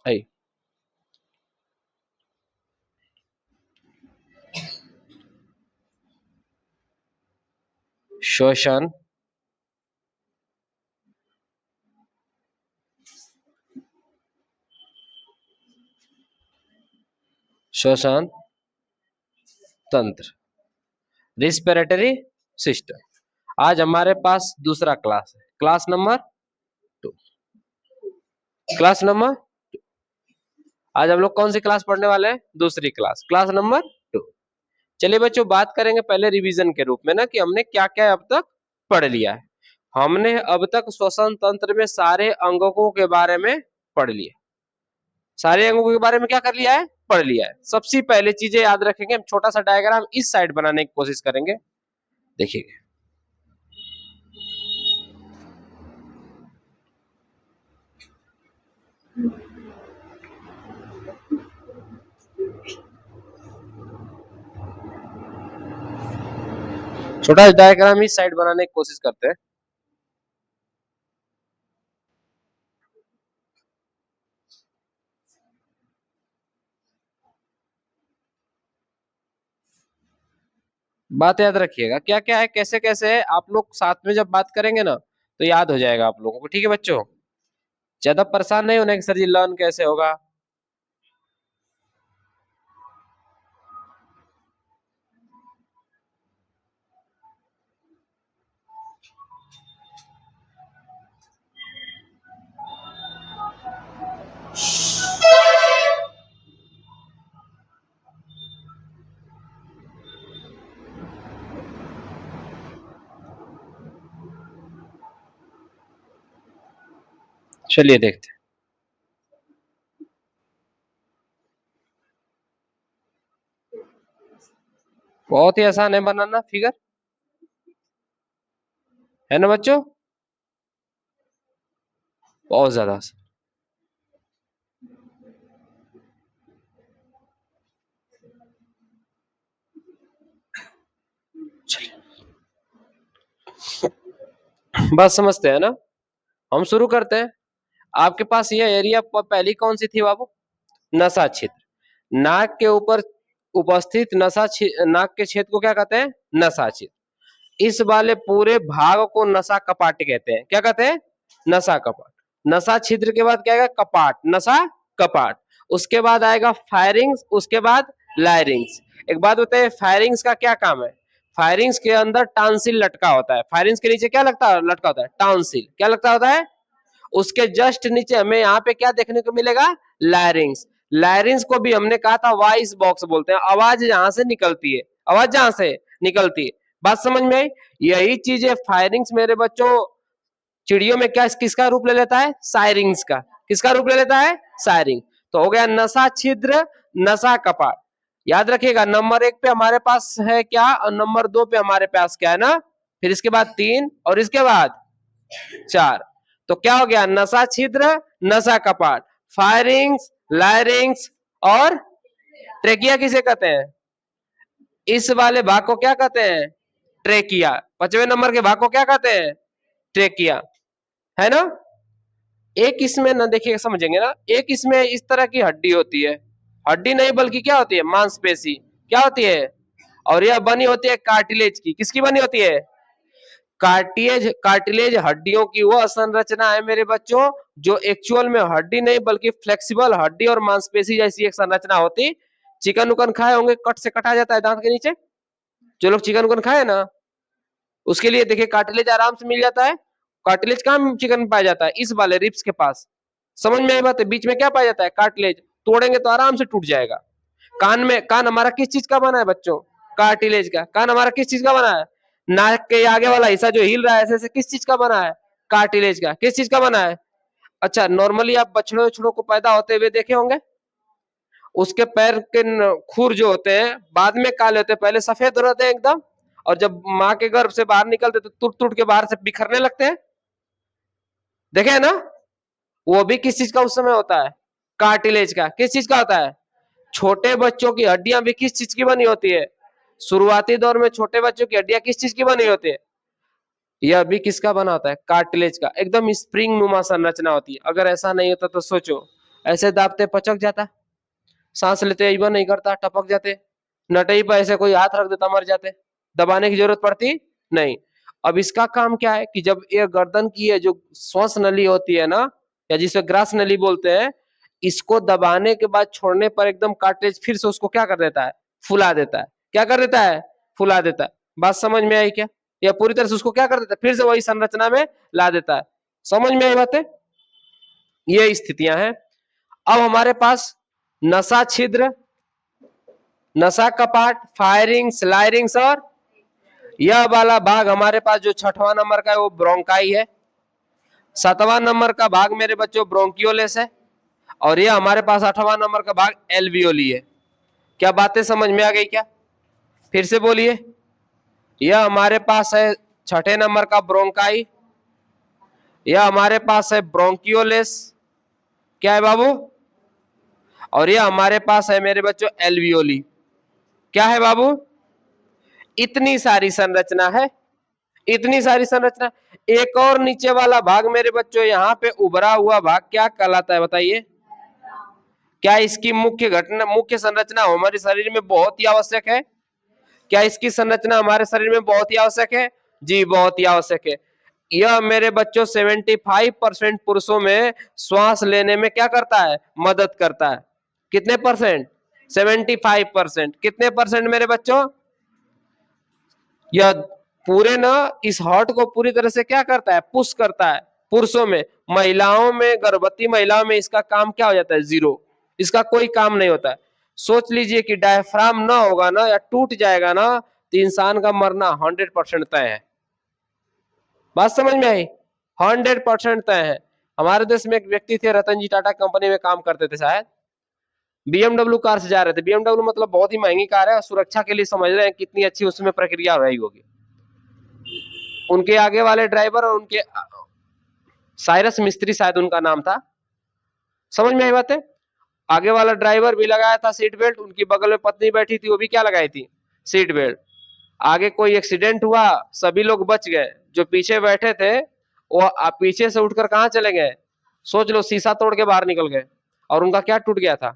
है। श्वसन, श्वसन तंत्र, रिस्पिरेटरी सिस्टम। आज हमारे पास दूसरा क्लास है, क्लास नंबर 2। क्लास नंबर, आज हम लोग कौन सी क्लास पढ़ने वाले हैं? दूसरी क्लास, क्लास नंबर 2। चलिए बच्चों, बात करेंगे पहले रिवीजन के रूप में ना, कि हमने क्या क्या अब तक पढ़ लिया है। हमने अब तक श्वसन तंत्र में सारे अंगों के बारे में पढ़ लिया। सारे अंगों के बारे में क्या कर लिया है? पढ़ लिया है। सबसे पहले चीजें याद रखेंगे, हम छोटा सा डायग्राम इस साइड बनाने की कोशिश करेंगे। देखिए, छोटा डायग्राम इस साइड बनाने की कोशिश करते हैं। बात याद रखिएगा, क्या क्या है, कैसे कैसे है, आप लोग साथ में जब बात करेंगे ना तो याद हो जाएगा आप लोगों को। ठीक है बच्चों, ज्यादा परेशान नहीं होने कि सर जी लर्न कैसे होगा। चलिए देखते हैं। बहुत ही आसान है बनाना फिगर, है ना बच्चों? बहुत ज्यादा आसान। बात समझते हैं ना? हम शुरू करते हैं। आपके पास ये एरिया पहली कौन सी थी बाबू? नसा क्षेत्र। नाक के ऊपर उपस्थित नाक के क्षेत्र को क्या कहते हैं? नसा क्षेत्र। इस वाले पूरे भाग को नसा कपाट कहते हैं। क्या कहते हैं? नसा कपाट। नसा छिद्र के बाद क्या आएगा? कपाट, नसा कपाट। उसके बाद आएगा फायरिंग्स, उसके बाद लायरिंग्स। एक बात बताइए, फायरिंग्स का क्या काम है? फायरिंग्स के अंदर टांसिल लटका होता है। फायरिंग्स के नीचे क्या लटका होता है? टांसिल। क्या लगता होता है? उसके जस्ट नीचे हमें यहाँ पे क्या देखने को मिलेगा? लैरिंग्स। लैरिंग्स को भी हमने कहा था वॉइस बॉक्स बोलते हैं, आवाज जहां से निकलती है, आवाज जहां से निकलती है। बात समझ में आई? यही चीज है फायरिंग्स मेरे बच्चों। चिड़ियों में क्या किसका रूप ले लेता है? सायरिंग्स का। किसका रूप ले लेता है? सायरिंग। तो हो गया नसा छिद्र, नसा कपाट। याद रखिएगा, नंबर 1 पे हमारे पास है क्या और नंबर 2 पे हमारे पास क्या है ना, फिर इसके बाद 3 और इसके बाद 4। तो क्या हो गया? नसा छिद्र, नसा कपाट, फायरिंग्स, लायरिंग्स और ट्रेकिया किसे कहते हैं? इस वाले भाग को क्या कहते हैं? ट्रेकिया। 5वें नंबर के भाग को क्या कहते हैं? ट्रेकिया, है ना? एक इसमें ना, देखिए समझेंगे ना, एक इसमें इस तरह की हड्डी होती है। हड्डी नहीं बल्कि क्या होती है? मांसपेशी। क्या होती है? और यह बनी होती है कार्टिलेज की। किसकी बनी होती है? कार्टिलेज हड्डियों की वह संरचना है मेरे बच्चों, जो एक्चुअल में हड्डी नहीं बल्कि फ्लेक्सिबल हड्डी और मांसपेशी जैसी एक संरचना होती। चिकन उकन खाए होंगे, कट से कटा जाता है दांत के नीचे। जो लोग चिकन उकन खाए ना, उसके लिए देखिए कार्टिलेज आराम से मिल जाता है। कार्टिलेज कहाँ चिकन में पाया जाता है? इस वाले रिब्स के पास। समझ में आई बात है? बीच में क्या पाया जाता है? कार्टिलेज। तोड़ेंगे तो आराम से टूट जाएगा। कान में, कान हमारा किस चीज का बना है बच्चों? कार्टिलेज का। कान हमारा किस चीज का बना है? नाक के आगे वाला हिस्सा जो हिल रहा है ऐसे किस चीज का बना है? कार्टिलेज का। किस चीज का बना है? अच्छा, नॉर्मली आप बछड़ों वछड़ों को पैदा होते हुए देखे होंगे, उसके पैर के खुर जो होते हैं बाद में काले होते हैं, पहले सफेद रहते हैं एकदम, और जब माँ के गर्भ से बाहर निकलते तो टूट टूट के बाहर से बिखरने लगते हैं। देखे है ना? वो भी किस चीज का उस समय होता है? कार्टिलेज का। किस चीज का होता है? छोटे बच्चों की हड्डियां भी किस चीज की बनी होती है? शुरुआती दौर में छोटे बच्चों की हड्डियां किस चीज की बनी होती है? यह भी किसका बना होता है? कार्टिलेज का। एकदम स्प्रिंग नुमा संरचना होती है। अगर ऐसा नहीं होता तो सोचो, ऐसे दाबते पचक जाता, सांस लेते इवन नहीं करता, टपक जाते, नटई पर ऐसे कोई हाथ रख देता मर जाते, दबाने की जरूरत पड़ती नहीं। अब इसका काम क्या है कि जब ये गर्दन की है जो श्वास नली होती है ना, या जिसे ग्रास नली बोलते हैं, इसको दबाने के बाद छोड़ने पर एकदम कार्ट्रिज फिर से उसको क्या कर देता है, फुला देता है। क्या कर देता है, फुला देता है। बात समझ में आई क्या? या पूरी तरह से उसको क्या कर देता है, फिर से वही संरचना में ला देता है। समझ में आई बातें? ये स्थितियां हैं। अब हमारे पास नसा छिद्र, नसा कपाट, फायरिंग्स, लायरिंग्स, और यह वाला भाग हमारे पास जो छठवां नंबर का है वो ब्रोंकाई है। सातवां नंबर का भाग मेरे बच्चों ब्रोंकियोलेस है, और यह हमारे पास आठवां नंबर का भाग एल्वियोली है। क्या बातें समझ में आ गई क्या? फिर से बोलिए। यह हमारे पास है छठे नंबर का ब्रोंकाई, यह हमारे पास है ब्रोंकियोलेस, क्या है बाबू, और यह हमारे पास है मेरे बच्चों एल्वियोली। क्या है बाबू? इतनी सारी संरचना है, इतनी सारी संरचना। एक और नीचे वाला भाग मेरे बच्चों यहाँ पे उभरा हुआ भाग क्या कहलाता है बताइए? क्या इसकी मुख्य घटना, मुख्य संरचना हमारे शरीर में बहुत ही आवश्यक है? क्या इसकी संरचना हमारे शरीर में बहुत ही आवश्यक है? जी बहुत ही आवश्यक है। यह मेरे बच्चों 75% पुरुषों में श्वास लेने में क्या करता है, मदद करता है। कितने परसेंट? 75%। कितने परसेंट मेरे बच्चों? यह पूरे ना इस हार्ट को पूरी तरह से क्या करता है, पुश करता है पुरुषों में। महिलाओं में, गर्भवती महिलाओं में इसका काम क्या हो जाता है, जीरो। इसका कोई काम नहीं होता है। सोच लीजिए कि डायफ्राम ना होगा ना, या टूट जाएगा ना, तो इंसान का मरना 100% तय है। बात समझ में आई? 100% तय है। हमारे देश में एक व्यक्ति थे, रतन जी टाटा कंपनी में काम करते थे शायद, बीएमडब्ल्यू कार से जा रहे थे। बीएमडब्ल्यू मतलब बहुत ही महंगी कार है, सुरक्षा के लिए समझ रहे हैं कितनी अच्छी उसमें प्रक्रिया रही होगी। उनके आगे वाले ड्राइवर और उनके, साइरस मिस्त्री शायद उनका नाम था। समझ में आई बात है? आगे वाला ड्राइवर भी लगाया था सीट बेल्ट, उनकी बगल में पत्नी बैठी थी, वो भी क्या लगाई थी, सीट बेल्ट। आगे कोई एक्सीडेंट हुआ, सभी लोग बच गए, जो पीछे बैठे थे वो पीछे से उठकर कहां चले गए, सोच लो, शीशा तोड़ के बाहर निकल गए। और उनका क्या टूट गया था,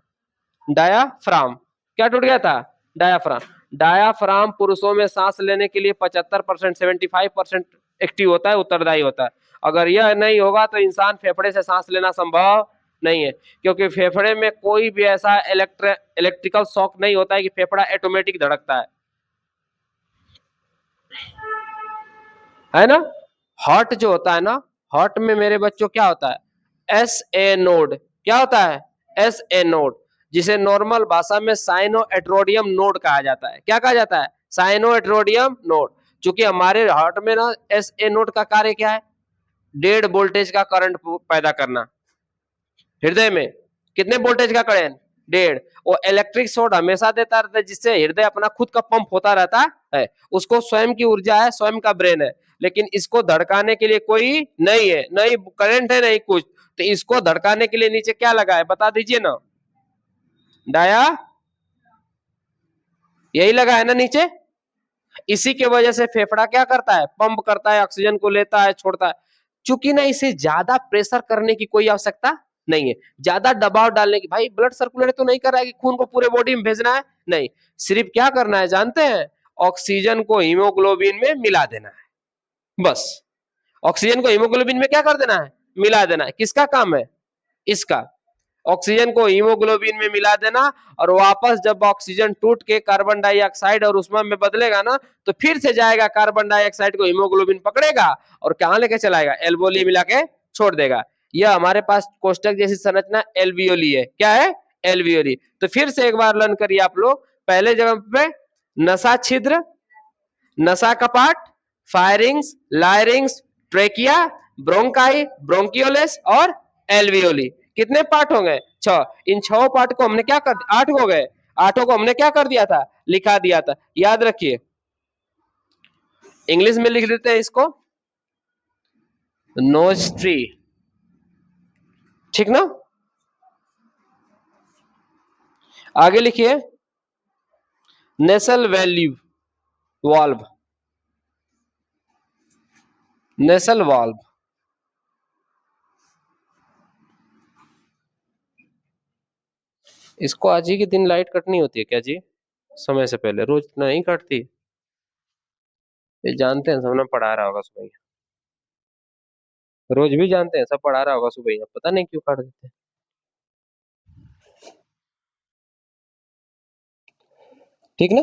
डायाफ्राम। क्या टूट गया था, डायाफ्राम। डायाफ्राम पुरुषों में सांस लेने के लिए 75%, 75% एक्टिव होता है, उत्तरदायी होता है। अगर यह नहीं होगा तो इंसान फेफड़े से सांस लेना संभव नहीं है, क्योंकि फेफड़े में कोई भी ऐसा इलेक्ट्रिकल शॉक नहीं होता है कि फेफड़ा ऑटोमेटिक धड़कता है ना। हार्ट जो होता है ना, हार्ट में मेरे बच्चों क्या होता है, एस ए नोड। क्या होता है, एस ए नोड, जिसे नॉर्मल भाषा में साइनो एट्रोडियम नोड कहा जाता है। क्या कहा जाता है, साइनो एट्रोडियम नोड। क्योंकि हमारे हार्ट में ना एस ए नोड का कार्य क्या है, 1.5 वोल्टेज का करंट पैदा करना। हृदय में कितने वोल्टेज का करंट, 1.5। वो इलेक्ट्रिक शॉक हमेशा देता रहता है, जिससे हृदय अपना खुद का पंप होता रहता है। उसको स्वयं की ऊर्जा है, स्वयं का ब्रेन है, लेकिन इसको धड़काने के लिए कोई नहीं है, नहीं करंट है, नहीं कुछ। तो इसको धड़काने के लिए नीचे क्या लगा है, बता दीजिए ना, डाया, यही लगा है ना नीचे। इसी के वजह से फेफड़ा क्या करता है, पंप करता है, ऑक्सीजन को लेता है, छोड़ता है। चूंकि ना इसे ज्यादा प्रेशर करने की कोई आवश्यकता नहीं है, ज्यादा दबाव डालने की, भाई ब्लड सर्कुलेट तो नहीं कर रहा है कि खून को पूरे बॉडी में भेजना है, नहीं। सिर्फ क्या करना है जानते हैं, ऑक्सीजन को हीमोग्लोबिन में मिला देना है, बस। ऑक्सीजन को हीमोग्लोबिन में क्या कर देना है, मिला देना है। किसका काम है, इसका। ऑक्सीजन को हीमोग्लोबिन में मिला देना, और वापस जब ऑक्सीजन टूट के कार्बन डाइऑक्साइड और उष्मा में बदलेगा ना, तो फिर से जाएगा, कार्बन डाइऑक्साइड को हीमोग्लोबिन पकड़ेगा और कहां लेके चलाएगा, एल्वोली मिला के छोड़ देगा। यह हमारे पास कोष्टक जैसी संरचना एल्वियोली है। क्या है, एल्वियोली। तो फिर से एक बार लर्न करिए आप लोग। पहले जगह पे नसा छिद्र, नसा कपाट, फायरिंग्स, लायरिंग्स, ट्रेकिया, ब्रोंकाई, ब्रोंकियोलेस और एल्वियोली। कितने पार्ट हो गए, 6। इन 6 पार्ट को हमने क्या कर दिया, 8 हो गए, 8 को हमने क्या कर दिया था, लिखा दिया था। याद रखिए, इंग्लिश में लिख देते हैं इसको, नोज ट्री, ठीक ना। आगे लिखिए, नेसल वैल्यू वाल्व, नेसल वाल्व। इसको आज ही के दिन लाइट कटनी होती है क्या जी? समय से पहले रोज नहीं कटती? ये जानते हैं, सबने पढ़ा रहा होगा सुबह। रोज भी जानते हैं, सब पढ़ा रहा होगा सुबह, पता नहीं क्यों काट देते हैं। ठीक ना?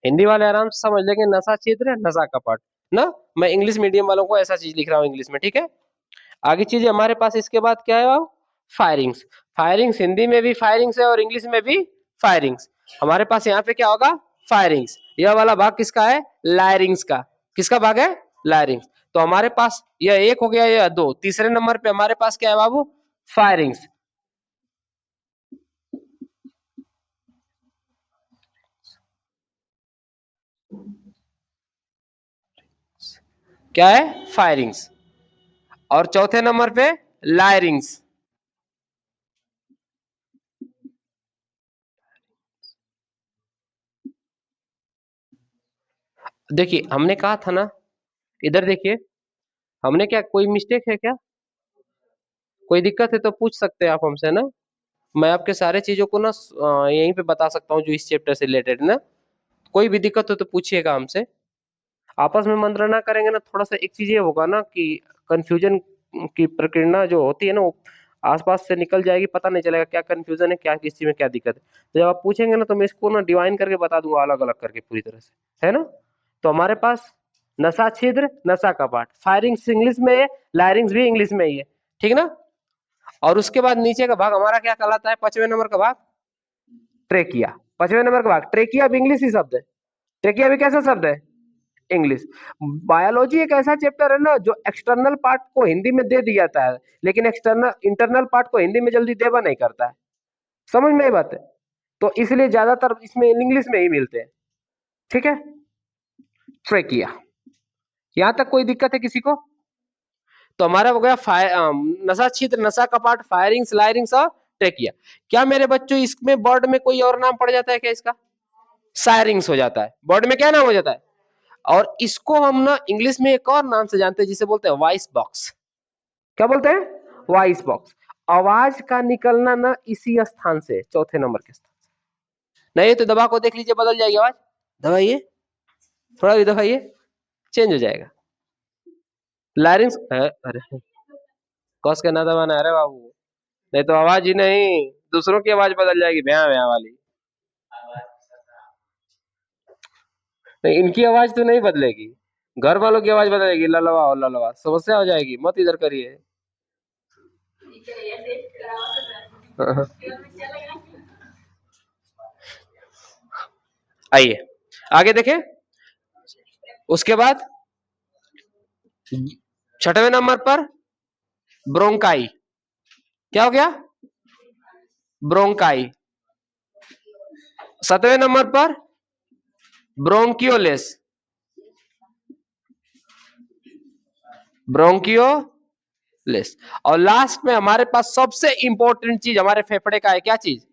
हिंदी वाले आराम से समझ लेंगे, नशा क्षेत्र है, नशा कपाट ना। मैं इंग्लिश मीडियम वालों को ऐसा चीज लिख रहा हूँ इंग्लिश में, ठीक है। आगे चीज हमारे पास इसके बाद क्या है बाबू? फायरिंग्स। फायरिंग्स हिंदी में भी फायरिंग्स है और इंग्लिश में भी फायरिंग्स। हमारे पास यहाँ पे क्या होगा? फायरिंग्स। यह वाला भाग किसका है? लायरिंग्स का। किसका भाग है? लायरिंग्स। तो हमारे पास यह एक हो गया, यह दो। तीसरे नंबर पे हमारे पास क्या है बाबू? फायरिंग्स। क्या है? फायरिंग्स। और चौथे नंबर पे लायरिंग्स। देखिए हमने कहा था ना, इधर देखिए, हमने क्या कोई मिस्टेक है क्या? कोई दिक्कत है तो पूछ सकते हैं आप हमसे ना। मैं आपके सारे चीजों को ना यहीं पे बता सकता हूँ जो इस चैप्टर से रिलेटेड ना। कोई भी दिक्कत हो तो पूछिएगा हमसे। आपस में मंत्रणा करेंगे ना, थोड़ा सा एक चीज ये होगा ना कि कंफ्यूजन की प्रक्रिया जो होती है ना, वो आसपास से निकल जाएगी, पता नहीं चलेगा क्या कंफ्यूजन है, क्या किस चीज में क्या दिक्कत है। तो जब आप पूछेंगे ना तो मैं इसको ना डिवाइन करके बता दूंगा, अलग अलग करके पूरी तरह से, है ना। तो हमारे पास नशा छिद्र, नशा कपाट, फायरिंग्स इंग्लिश में है, लायरिंग्स भी इंग्लिश में ही है, ठीक ना। और उसके बाद नीचे का भाग हमारा क्या कहलाता है? 5वें नंबर का भाग ट्रेकिया। 5वें नंबर का भाग ट्रेकिया भी इंग्लिश ही शब्द है। ट्रेकिया भी कैसा शब्द है? इंग्लिश। बायोलॉजी एक ऐसा चैप्टर है ना जो एक्सटर्नल पार्ट को हिंदी में दे दिया जाता है, लेकिन एक्सटर्नल इंटरनल पार्ट को हिंदी में जल्दी देवा नहीं करता है। समझ में आई बात है? तो इसलिए ज्यादातर इसमें इंग्लिश में ही मिलते हैं, ठीक है। ट्रेकिया। यहां तक कोई दिक्कत है किसी को? तो हमारा हो गया नशा छिद्र, नशा कपाट, फायरिंग्स, लायरिंग्स और ट्रेकिया। क्या मेरे बच्चों इसमें वर्ड में कोई और नाम पड़ जाता है क्या इसका? सायरिंग्स हो जाता है। वर्ड में क्या नाम हो जाता है? और इसको हम ना इंग्लिश में एक और नाम से जानते हैं जिसे बोलते हैं वॉइस बॉक्स। क्या बोलते हैं? Voice box. आवाज का निकलना ना इसी स्थान से, चौथे नंबर के स्थान से। नहीं तो दबा को देख लीजिए, बदल जाएगी आवाज। दबाइए, थोड़ा भी दबाइए, चेंज हो जाएगा। लैरिंग्स अरे कस के ना दबाना, अरे बाबू, नहीं तो आवाज ही नहीं, दूसरों की आवाज बदल जाएगी, भया भया वाली। नहीं, इनकी आवाज तो नहीं बदलेगी, घर वालों की आवाज बदलेगी, ललवा ललवा, समस्या हो जाएगी, मत इधर करिए। आइए आगे देखें। उसके बाद 6वें नंबर पर ब्रोंकाई। क्या हो गया? ब्रोंकाई। 7वें नंबर पर ब्रोंकियोलेस। ब्रोंकियोलेस। और लास्ट में हमारे पास सबसे इंपॉर्टेंट चीज हमारे फेफड़े का है, क्या चीज?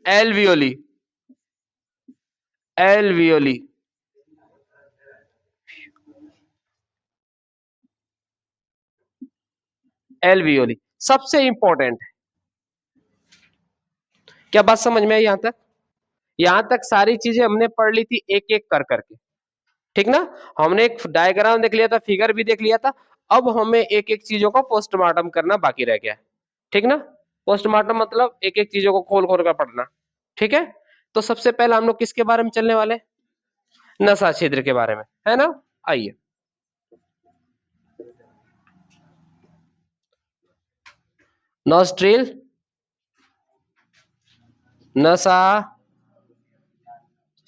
एलवियोली। एलवियोली। एलवियोली सबसे इंपॉर्टेंट है। क्या बात समझ में आई यहां तक? यहां तक सारी चीजें हमने पढ़ ली थी एक एक कर करके, ठीक ना। हमने एक डायग्राम देख लिया था, फिगर भी देख लिया था। अब हमें एक एक चीजों का पोस्टमार्टम करना बाकी रह गया, ठीक ना। पोस्टमार्टम मतलब एक एक चीजों को खोल खोल कर पढ़ना, ठीक है। तो सबसे पहले हम लोग किसके बारे में चलने वाले? नशा क्षेत्र के बारे में, है ना। आइए, नॉस्ट्रिल, नशा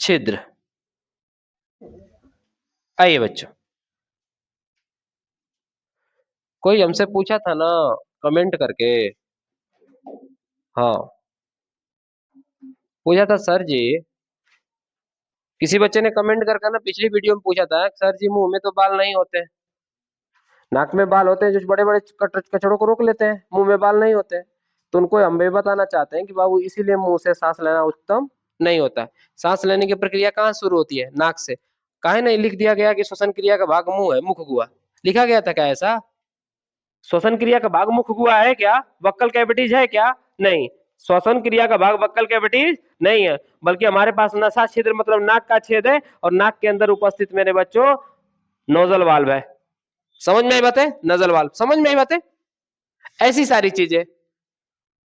छिद्र। आइए बच्चों, कोई हमसे पूछा था ना कमेंट करके, हाँ पूछा था सर जी, किसी बच्चे ने कमेंट करके ना पिछली वीडियो में पूछा था, सर जी मुंह में तो बाल नहीं होते, नाक में बाल होते हैं जो बड़े बड़े कचड़ों को रोक लेते हैं, मुंह में बाल नहीं होते। तो उनको हम भी बताना चाहते हैं कि बाबू इसीलिए मुंह से सांस लेना उत्तम नहीं होता। सांस लेने की प्रक्रिया कहाँ शुरू होती है? नाक से। काहे नहीं लिख दिया गया कि श्वसन क्रिया का भाग मुंह है, मुख गुहा? लिखा गया था क्या ऐसा? श्वसन क्रिया का भाग मुख गुहा है क्या? बक्कल कैविटीज है क्या? नहीं। श्वसन क्रिया का भाग बक्कल कैविटीज नहीं है, बल्कि हमारे पास नसा छिद्र मतलब नाक का छेद है, और नाक के अंदर उपस्थित मेरे बच्चों नोजल वाल्व है। समझ में आई बातें? नोजल वाल्व समझ में आई बातें? ऐसी सारी चीजें,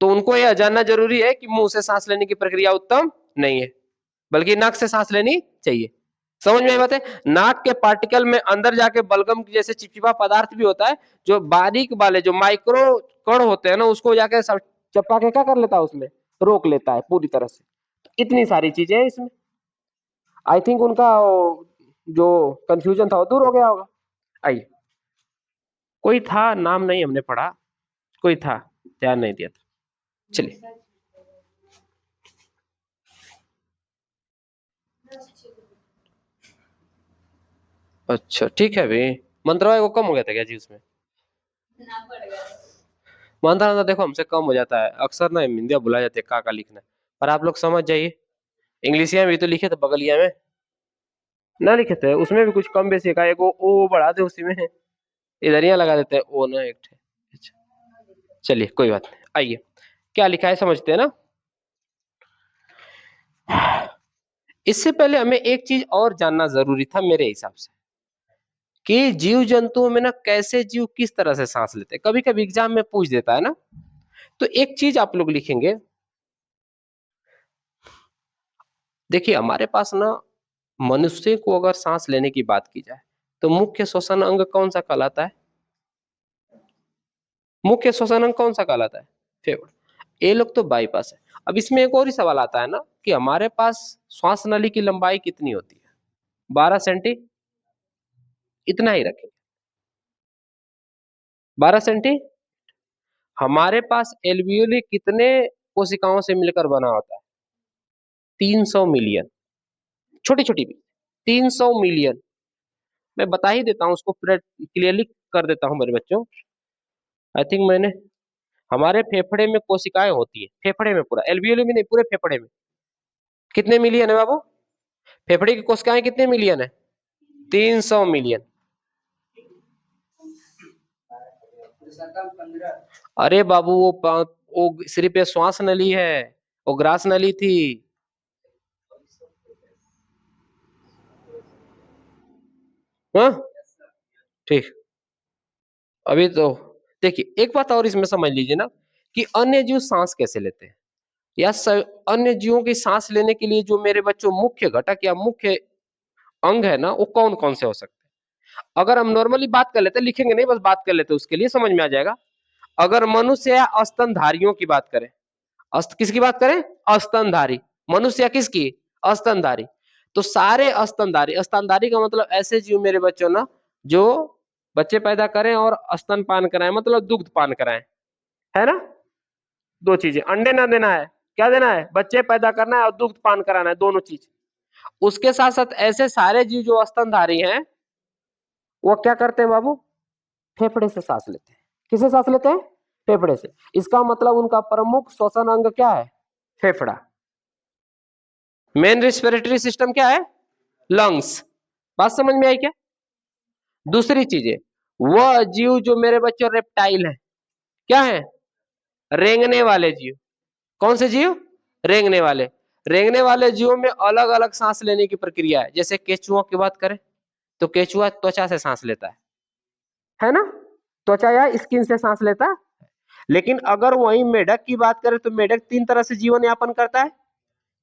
तो उनको यह जानना जरूरी है कि मुंह से सांस लेने की प्रक्रिया उत्तम नहीं है, बल्कि नाक से सांस लेनी चाहिए। समझ में आई बात है? नाक के पार्टिकल में अंदर जाके बलगम जैसे चिपचिपा पदार्थ भी होता है, जो बारीक वाले जो माइक्रो कण होते हैं ना, उसको जाके चपा के क्या कर लेता है, उसमें रोक लेता है पूरी तरह से। इतनी सारी चीजें हैं इसमें। आई थिंक उनका जो कंफ्यूजन था वो दूर हो गया होगा। आइए, कोई था, नाम नहीं हमने पढ़ा, कोई था, ध्यान नहीं दिया था। चलिए, अच्छा ठीक है भाई। मंत्रवाय को कम हो गया था क्या जी उसमें? मंत्रा तो देखो हमसे कम हो जाता है अक्सर ना, हिंदी भुला जाते हैं का लिखना, पर आप लोग समझ जाइए। इंग्लिशिया में भी तो लिखे थे बगलिया में, ना लिखे थे उसमें भी कुछ कम बेसी का, एक ओ बढ़ा दे उसी में, इधर यहाँ लगा देते हैं ओ ना एक ठे। अच्छा, चलिए कोई बात नहीं, आइए क्या लिखा है समझते हैं ना। इससे पहले हमें एक चीज और जानना जरूरी था मेरे हिसाब से, कि जीव जंतुओं में ना कैसे जीव किस तरह से सांस लेते हैं, कभी कभी एग्जाम में पूछ देता है ना। तो एक चीज आप लोग लिखेंगे, देखिए हमारे पास ना मनुष्य को अगर सांस लेने की बात की जाए तो मुख्य श्वसन अंग कौन सा कहलाता है? मुख्य श्वसन अंग कौन सा कहलाता है? फेफड़ा। ये लोग तो बाईपास है। अब इसमें एक और ही सवाल आता है ना, कि हमारे पास श्वास नली की लंबाई कितनी होती है? 12 सेंटी, इतना ही रखें, 12 सेंटी। हमारे पास एल्वियोली कितने कोशिकाओं से मिलकर बना होता है? 300 मिलियन, छोटी छोटी भी, 300 मिलियन। मैं बता ही देता हूँ उसको, क्लियरली कर देता हूँ मेरे बच्चों। आई थिंक मैंने, हमारे फेफड़े में कोशिकाएं होती है, फेफड़े में पूरा, एल्वियोली में नहीं, पूरे फेफड़े में कितने मिलियन है बाबू? फेफड़े की कोशिकाएं कितने मिलियन है? 300 मिलियन। अरे बाबू वो सिर्फ ये श्वास नली है, वो ग्रास नली थी। हाँ ठीक। अभी तो देखिए एक बात और इसमें समझ लीजिए ना, कि अन्य जीव सांस कैसे लेते हैं, या अन्य जीवों की सांस लेने के लिए जो मेरे बच्चों मुख्य घटक या मुख्य अंग है ना, वो कौन कौन से हो सकते हैं? अगर हम नॉर्मली बात कर लेते हैं, लिखेंगे नहीं, बस बात कर लेते हैं, उसके लिए समझ में आ जाएगा। अगर मनुष्य या स्तनधारियों की बात करें, किसकी बात करें? स्तनधारी। मनुष्य या किसकी? स्तनधारी। तो सारे स्तनधारी, स्तनधारी का मतलब ऐसे जीव मेरे बच्चों ना, जो बच्चे पैदा करें और स्तन पान कराएं, मतलब दुग्ध पान कराएं, है ना। दो चीजें, अंडे ना देना है, क्या देना है? बच्चे पैदा करना है और दुग्ध पान कराना है, दोनों चीज। उसके साथ साथ ऐसे सारे जीव जो स्तनधारी हैं, वो क्या करते हैं बाबू? फेफड़े से सांस लेते हैं। किसे सांस लेते हैं? फेफड़े से। इसका मतलब उनका प्रमुख श्वसन अंग क्या है? फेफड़ा। मेन रेस्पिरेटरी सिस्टम क्या है? लंग्स। बात समझ में आई क्या? दूसरी चीज है, वह जीव जो मेरे बच्चों रेप्टाइल है, क्या है? रेंगने वाले जीव। कौन से जीव? रेंगने वाले। रेंगने वाले जीवों में अलग अलग सांस लेने की प्रक्रिया है। जैसे केचुओं की बात करें तो केचुआ त्वचा से सांस लेता है ना, त्वचा या स्किन से सांस लेता है। लेकिन अगर वही मेढक की बात करें तो मेढक 3 तरह से जीवन यापन करता है।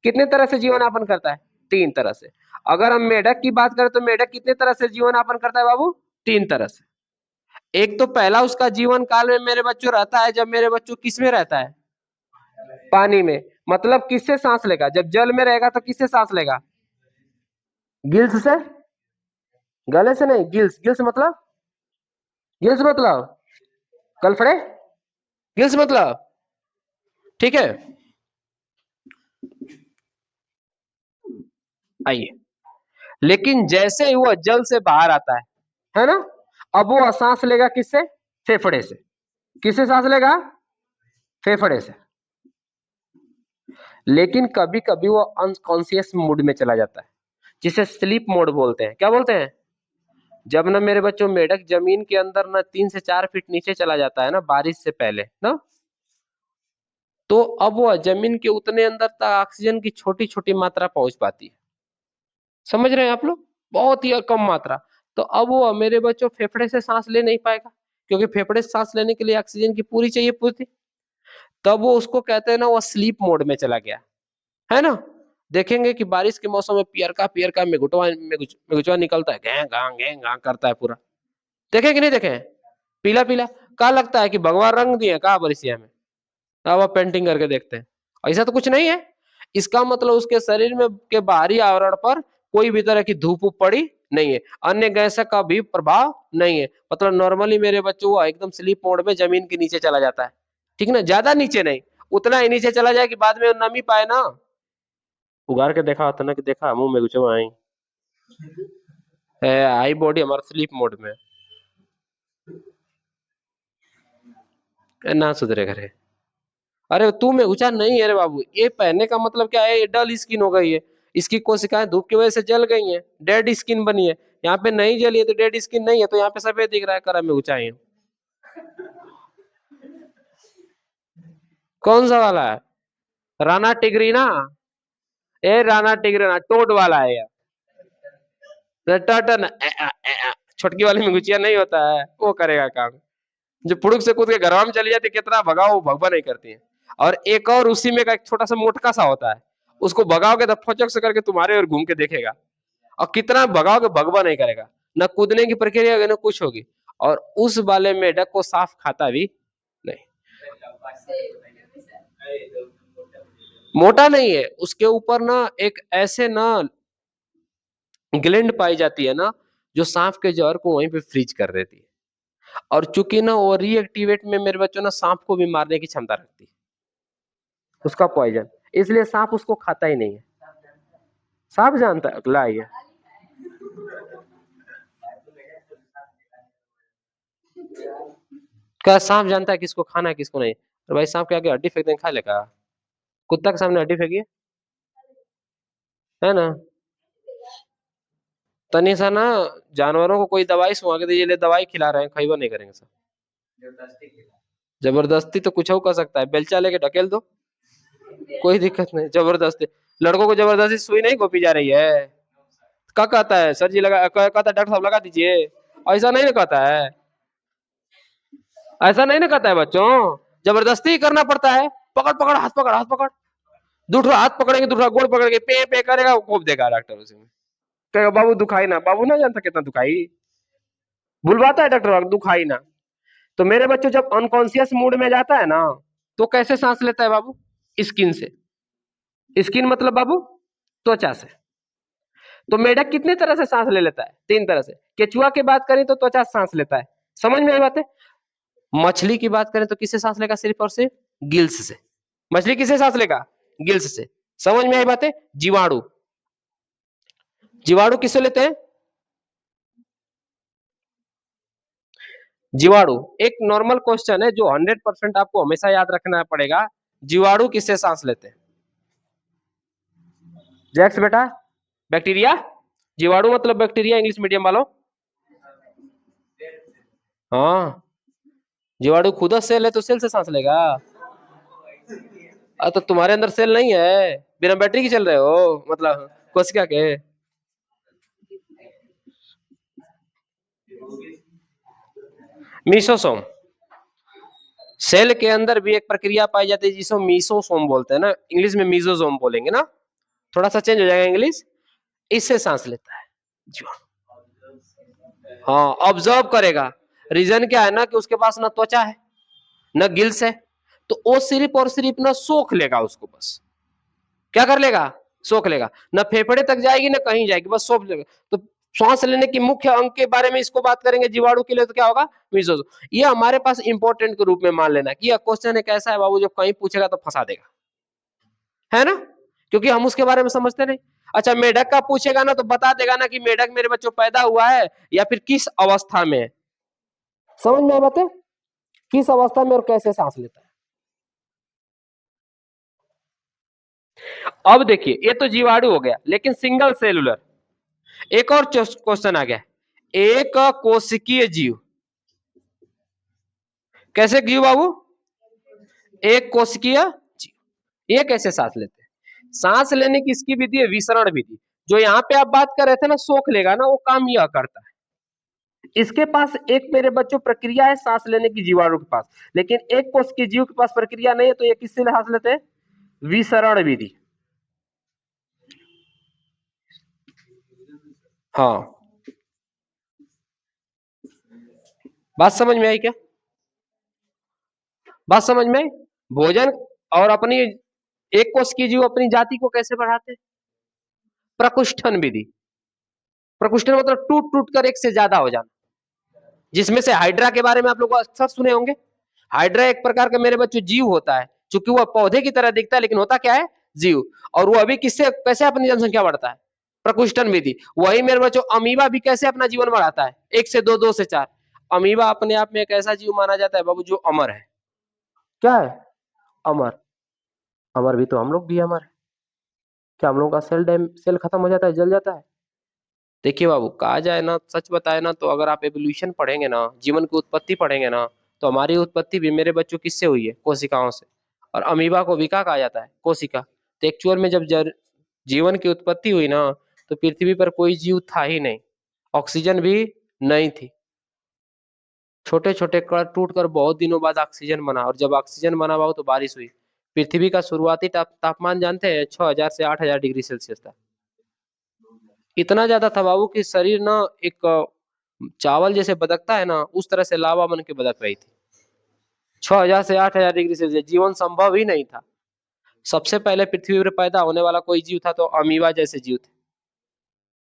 कितने तरह से जीवन यापन करता है? 3 तरह से। अगर हम मेढक की बात करें तो मेढक कितने तरह से जीवन यापन करता है बाबू? 3 तरह से। एक तो पहला उसका जीवन काल में मेरे बच्चों रहता है, जब मेरे बच्चों किस में रहता है? पानी में। मतलब किससे सांस लेगा? जब जल में रहेगा तो किससे सांस लेगा? गिल्स से। गले से नहीं, गिल्स। गिल्स मतलब, गिल्स मतलब गलफड़े, गिल्स मतलब, ठीक है। आइए, लेकिन जैसे ही वह जल से बाहर आता है ना, अब वो सांस लेगा किससे? फेफड़े से। किससे सांस लेगा? फेफड़े से। लेकिन कभी कभी वो अनकॉन्शियस मूड में चला जाता है, जिसे स्लीप मोड बोलते हैं। क्या बोलते हैं? जब ना मेरे बच्चों मेढक जमीन के अंदर ना 3 से 4 फीट नीचे चला जाता है ना, बारिश से पहले ना, तो अब वह जमीन के उतने अंदर तक ऑक्सीजन की छोटी छोटी मात्रा पहुंच पाती है। समझ रहे हैं आप लोग, बहुत ही कम मात्रा। तो अब वो मेरे बच्चों फेफड़े से सांस ले नहीं पाएगा, क्योंकि फेफड़े से सांस लेने के लिए ऑक्सीजन की पूरी चाहिए पूर्ति। तब वो उसको कहते हैं ना, वो स्लीप मोड में चला गया, है ना। देखेंगे कि बारिश के मौसम में पियरका पियरका मेघुचवा निकलता है, घें गां करता है पूरा। देखे कि नहीं देखे, पीला पीला क्या लगता है कि भगवान रंग दिए कहा बरिसिया में, अब आप पेंटिंग करके देखते हैं। ऐसा तो कुछ नहीं है। इसका मतलब उसके शरीर में के बाहरी आवरण पर कोई भी तरह की धूप पड़ी नहीं है, अन्य गैस का भी प्रभाव नहीं है। मतलब नॉर्मली मेरे बच्चों वो एकदम स्लीप मोड में जमीन के नीचे चला जाता है, ठीक ना, ज्यादा नीचे नहीं, उतना ही नीचे चला जाए कि बाद में नमी पाए ना। उगार के देखा होता ना, कि देखा मुंह में कुछ आई है, आई बॉडी हमारा स्लीप मोड में ना सुधरे करे। अरे तू में ऊंचा नहीं है रे बाबू, ये पहनने का मतलब क्या है, ये डल स्किन हो गई है, इसकी कोशिकाएं धूप की वजह से जल गई हैं, डेड स्किन बनी है। यहाँ पे नहीं जली है तो डेड स्किन नहीं है, तो यहाँ पे सफेद दिख रहा है, करा में ऊंचाई है। कौन सा वाला है, राणा टिगरी ना, ए राणा टिगरी ना, टोड वाला है यार, टर्टन छोटकी वाली में गुचिया नहीं होता है, वो करेगा काम। जो पुड़ुक से कूद के घर में चली जाती, कितना भगाओ भगवा नहीं करती है। और एक और उसी में का एक छोटा सा मोटका सा होता है, उसको भगाओगे तो फचक से करके तुम्हारे और घूम के देखेगा, और कितना भगाओगे भगवा नहीं करेगा, ना कूदने की प्रक्रिया होगी ना कुछ होगी। और उस वाले मेढक को साफ खाता भी नहीं, मोटा नहीं है, उसके ऊपर ना एक ऐसे ना ग्लैंड पाई जाती है ना, जो सांप के जहर को वहीं पे फ्रीज कर देती है। और चूंकि ना वो रीएक्टिवेट में मेरे बच्चों ना सांप को भी मारने की क्षमता रखती है, उसका पॉइजन, इसलिए सांप उसको खाता ही नहीं है। सांप जानता है अगला ही है, क्या सांप जानता है किसको खाना है किसको नहीं। और भाई सांप के आगे हड्डी फेंक दें खा लेगा, कुत्ता के सामने हड्डी फेंकी है ना। तनी सा ना, जानवरों को कोई दवाई सुहा के दीजिए, ले दवाई खिला रहे हैं, खाइबा नहीं करेंगे सब, जबरदस्ती तो कुछ हो कर सकता है, बेलचा लेके ढकेल दो, कोई दिक्कत नहीं, जबरदस्ती। लड़कों को जबरदस्ती सुई नहीं घोपी जा रही है, क्या कहता है सर जी, लगा कहता है डॉक्टर साहब लगा दीजिए, ऐसा नहीं ना कहता है, ऐसा नहीं ना कहता है बच्चों, जबरदस्ती करना पड़ता है। पकड़ पकड़ हाथ पकड़, हाथ पकड़, दूसरा हाथ पकड़ेंगे, दूसरा गोड़ पकड़ के पे पे करेगा, वो कोप देगा डॉक्टर उसी में, कहेगा बाबू दुखाई ना, बाबू ना जानता कितना दुखाई, बुलवाता है डॉक्टर दुखाई ना। तो मेरे बच्चों जब अनकॉन्शियस मूड में जाता है ना, तो कैसे सांस लेता है बाबू, स्किन से। स्किन मतलब बाबू त्वचा से। तो मेढक कितने तरह से सांस ले लेता है, 3 तरह से। केचुआ की बात करें तो त्वचा से सांस लेता है, समझ में आई बात है। मछली की बात करें तो किससे सांस लेगा, सिर्फ और सिर्फ गिल्स से। मछली किससे सांस लेगा, गिल्स से। समझ में आई बात है। जीवाणु, जीवाणु किससे लेते हैं, जीवाणु। एक नॉर्मल क्वेश्चन है जो 100% आपको हमेशा याद रखना पड़ेगा, जीवाणु किससे सांस लेते हैं। जैक्स बेटा, बैक्टीरिया, जीवाणु मतलब बैक्टीरिया इंग्लिश मीडियम वालों। हाँ, जीवाणु खुद सेल है तो सेल से सांस लेगा। तो तुम्हारे अंदर सेल नहीं है, बिना बैटरी की चल रहे हो, मतलब कोशिका के। मीसोसोम, सेल के अंदर भी एक प्रक्रिया पाई जाती है जिसको मीसोसोम बोलते हैं ना, इंग्लिश में मीजोसोम बोलेंगे ना, थोड़ा सा चेंज हो जाएगा इंग्लिश। इससे सांस लेता है जीवाणु। हाँ, ऑब्जर्व करेगा। रीजन क्या है ना, कि उसके पास ना त्वचा है ना गिल्स है, तो वो सिर्फ और सिर्फ ना सोख लेगा उसको, बस क्या कर लेगा, सोख लेगा, ना फेफड़े तक जाएगी ना कहीं जाएगी, बस सोख लेगा। तो श्वास लेने की मुख्य अंग के बारे में इसको बात करेंगे जीवाणु के लिए, तो क्या होगा, मीजोजोम। ये हमारे पास इंपॉर्टेंट के रूप में मान लेना कि यह क्वेश्चन एक ऐसा है बाबू, जो कहीं पूछेगा तो फंसा देगा, है ना, क्योंकि हम उसके बारे में समझते नहीं। अच्छा, मेढक का पूछेगा ना तो बता देगा ना कि मेढक मेरे बच्चों पैदा हुआ है या फिर किस अवस्था में है। समझ में बात है, किस अवस्था में और कैसे सांस लेता है। अब देखिए, ये तो जीवाणु हो गया, लेकिन सिंगल सेलुलर एक और क्वेश्चन आ गया, एक कोशिकीय जीव। कैसे जीव बाबू, एक कोशिकीय जीव। ये कैसे सांस लेते हैं? सांस लेने की इसकी विधि है विसरण विधि। जो यहाँ पे आप बात कर रहे थे ना सोख लेगा ना, वो काम यह करता है। इसके पास एक मेरे बच्चों प्रक्रिया है सांस लेने की जीवाणु के पास, लेकिन एक कोश की जीव के पास प्रक्रिया नहीं है, तो ये किससे सांस लेते हैं? विसरण विधि। हाँ, बात समझ में आई क्या? बात समझ में आई? भोजन और अपनी एक कोश की जीव अपनी जाति को कैसे बढ़ाते हैं? प्रकुष्ठन विधि। प्रकुष्ठन मतलब टूट टूट कर एक से ज्यादा हो जाना, जिसमें से हाइड्रा के बारे में आप लोग अक्सर सुने होंगे। हाइड्रा एक प्रकार का मेरे बच्चों जीव होता है, चूंकि वह पौधे की तरह दिखता है लेकिन होता क्या है? जीव। और वो अभी किससे कैसे अपनी जनसंख्या बढ़ता है? प्रकुष्ठन विधि। वही मेरे बच्चों अमीबा भी कैसे अपना जीवन बढ़ाता है? एक से दो, दो से चार। अमीबा अपने आप में एक ऐसा जीव माना जाता है बाबू जो अमर है। क्या है? अमर। अमर भी तो हम लोग भी अमर है। क्या हम लोगों का सेल खत्म हो जाता है, जल जाता है? देखिए बाबू, कहा जाए ना, सच बताए ना, तो अगर आप एवोल्यूशन पढ़ेंगे ना, जीवन की उत्पत्ति पढ़ेंगे ना, तो हमारी उत्पत्ति भी मेरे बच्चों किससे हुई है? कोशिकाओं से। और अमीबा को भी क्या कहा जाता है? कोशिका। तो एक्चुअल में जब जीवन की उत्पत्ति हुई ना, तो पृथ्वी पर कोई जीव था ही नहीं, ऑक्सीजन भी नहीं थी। छोटे छोटे कण टूट कर बहुत दिनों बाद ऑक्सीजन बना, और जब ऑक्सीजन बना बाबू तो बारिश हुई। पृथ्वी का शुरुआती तापमान जानते हैं? 6,000 से 8,000 डिग्री सेल्सियस था। इतना ज्यादा था बाबू कि शरीर ना एक चावल जैसे बदकता है ना, उस तरह से लावा बन के बदक रही थी। 6,000 से 8,000 डिग्री सेल्सियस, जीवन संभव ही नहीं था। सबसे पहले पृथ्वी पर पैदा होने वाला कोई जीव था तो अमीबा जैसे जीव थे।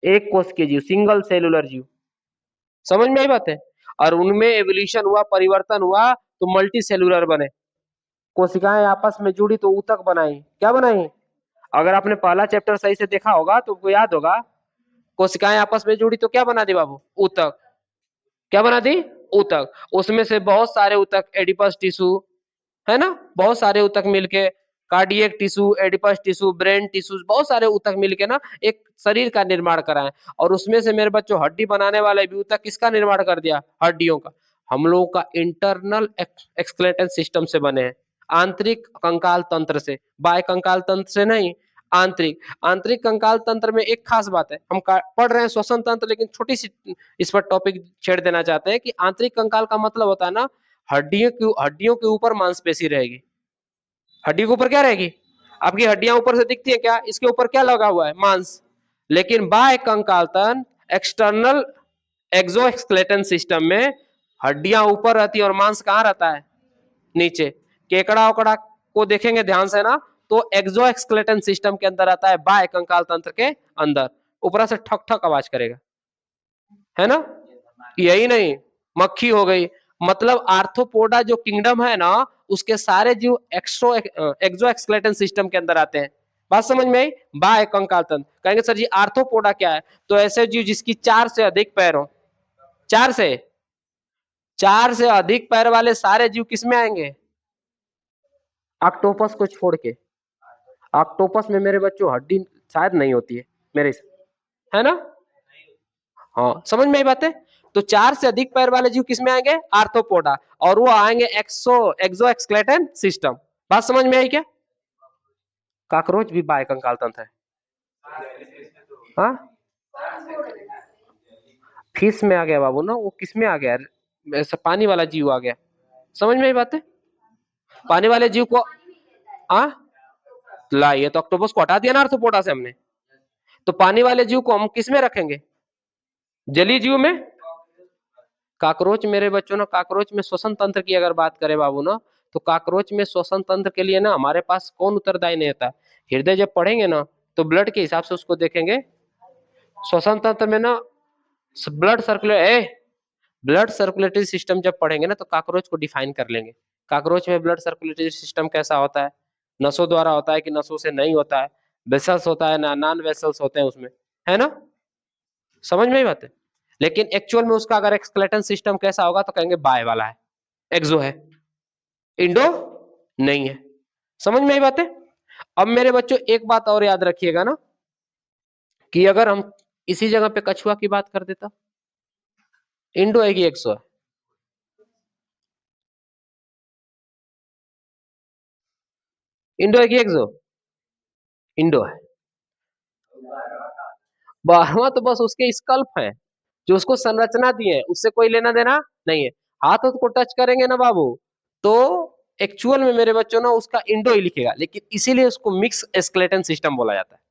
एक कोश के जीव, सिंगल सेलुलर जीव। समझ में आई बात है? और उनमें एवोल्यूशन हुआ, परिवर्तन हुआ, तो मल्टी सेलुलर बने। कोशिकाएं आपस में जुड़ी तो ऊतक बनाई। क्या बनाई? अगर आपने पहला चैप्टर सही से देखा होगा तो आपको याद होगा, कोशिकाएं आपस में जुड़ी तो क्या बना दी बाबू? ऊतक। क्या बना दी? ऊतक। उसमें से बहुत सारे ऊतक एडिपस टिश्यू, है ना, बहुत सारे ऊतक मिलके cardiac tissue, Oedipus tissue, brain tissue, बहुत सारे ऊतक मिलके ना एक शरीर का निर्माण कराएं। और उसमें से मेरे बच्चों हड्डी बनाने वाले भी ऊतक किसका निर्माण कर दिया? हड्डियों का। हम लोगों का इंटरनल एक्सक्लेटन सिस्टम से बने हैं, आंतरिक कंकाल तंत्र से, बाह्य कंकाल तंत्र से नहीं। आंतरिक आंतरिक कंकाल तंत्र में एक खास बात है, हम पढ़ रहे हैं श्वसन तंत्र, लेकिन छोटी सी इस पर टॉपिक छेड़ देना चाहते हैं कि आंतरिक कंकाल का मतलब होता है ना, हड्डियों के ऊपर मांसपेशी रहेगी। हड्डी के ऊपर क्या रहेगी? आपकी हड्डियां ऊपर से दिखती है क्या? इसके ऊपर क्या लगा हुआ है? मांस। लेकिन बाह्य कंकाल तंत्र, एक्सटर्नल एक्सोस्केलेटन सिस्टम में हड्डियां ऊपर रहती है और मांस कहाँ रहता है? नीचे। केकड़ा ओकड़ा को देखेंगे ध्यान से ना, तो एक्सोस्केलेटन सिस्टम के अंदर आता है, बाह्य कंकाल तंत्र के अंदर। ऊपर से ठक ठक आवाज करेगा, है ना? यही नहीं, मक्खी हो गई। मतलब आर्थ्रोपोडा जो किंगडम है ना, उसके सारे जीव एक्सोस्केलेटन सिस्टम के अंदर आते हैं। बात समझ में आई? बाह्य कंकाल तंत्र। कहेंगे सर जी आर्थ्रोपोडा क्या है? तो ऐसे जीव जिसकी 4 से अधिक पैर हो। 4 से 4 से अधिक पैर वाले सारे जीव किसमें आएंगे? ऑक्टोपस को छोड़ के। ऑक्टोपस में मेरे बच्चों हड्डी शायद नहीं होती है मेरे से, है ना? हाँ, समझ में आई बात है? तो 4 से अधिक पैर वाले जीव किसमें आएंगे? आर्थ्रोपोडा। और वो आएंगे एक्सोस्केलेटन सिस्टम। बात समझ में आई क्या? कॉकरोच भी बाह्य कंकाल तंत्र है। हाँ, फिश में आ गया बाबू ना, वो किस में आ गया? ऐसा पानी वाला जीव आ गया। समझ में आई बात है? पानी वाले जीव को हाँ, ला ये तो ऑक्टोपस को हटा दिया ना आर्थ्रोपोडा से हमने। तो पानी वाले जीव को हम किस में रखेंगे? जलीय जीव में। कॉकरोच मेरे बच्चों ना, कॉकरोच में श्वसन तंत्र की अगर बात करें बाबू ना, तो कॉकरोच में श्वसन तंत्र के लिए ना हमारे पास कौन उत्तरदायी नहीं होता? हृदय जब पढ़ेंगे ना, तो ब्लड के हिसाब से उसको देखेंगे। श्वसन तंत्र में ना blood circulate blood circulatory system जब पढ़ेंगे ना, तो कॉकरोच को डिफाइन कर लेंगे। कॉकरोच में ब्लड सर्कुलेटरी सिस्टम कैसा होता है? नसों द्वारा होता है कि नसों से नहीं होता है? वेसल्स होता है ना, नॉन वेसल्स होते हैं उसमें, है ना? समझ में ही बात है? लेकिन एक्चुअल में उसका अगर एक्सक्लेटन सिस्टम कैसा होगा तो कहेंगे बाय वाला है, एक्सो है, इंडो नहीं है। समझ में आई बात है? अब मेरे बच्चों एक बात और याद रखिएगा ना, कि अगर हम इसी जगह पे कछुआ की बात कर देता, इंडो है कि एक्सो है? इंडो है कि एक्सो? इंडो है। 12वां तो बस उसके स्कल्प है, जो उसको संरचना दी है, उससे कोई लेना देना नहीं है। हाथ को टच करेंगे ना बाबू, तो एक्चुअल में मेरे बच्चों ना उसका इंडो ही लिखेगा, लेकिन इसीलिए उसको मिक्स स्केलेटन सिस्टम बोला जाता है।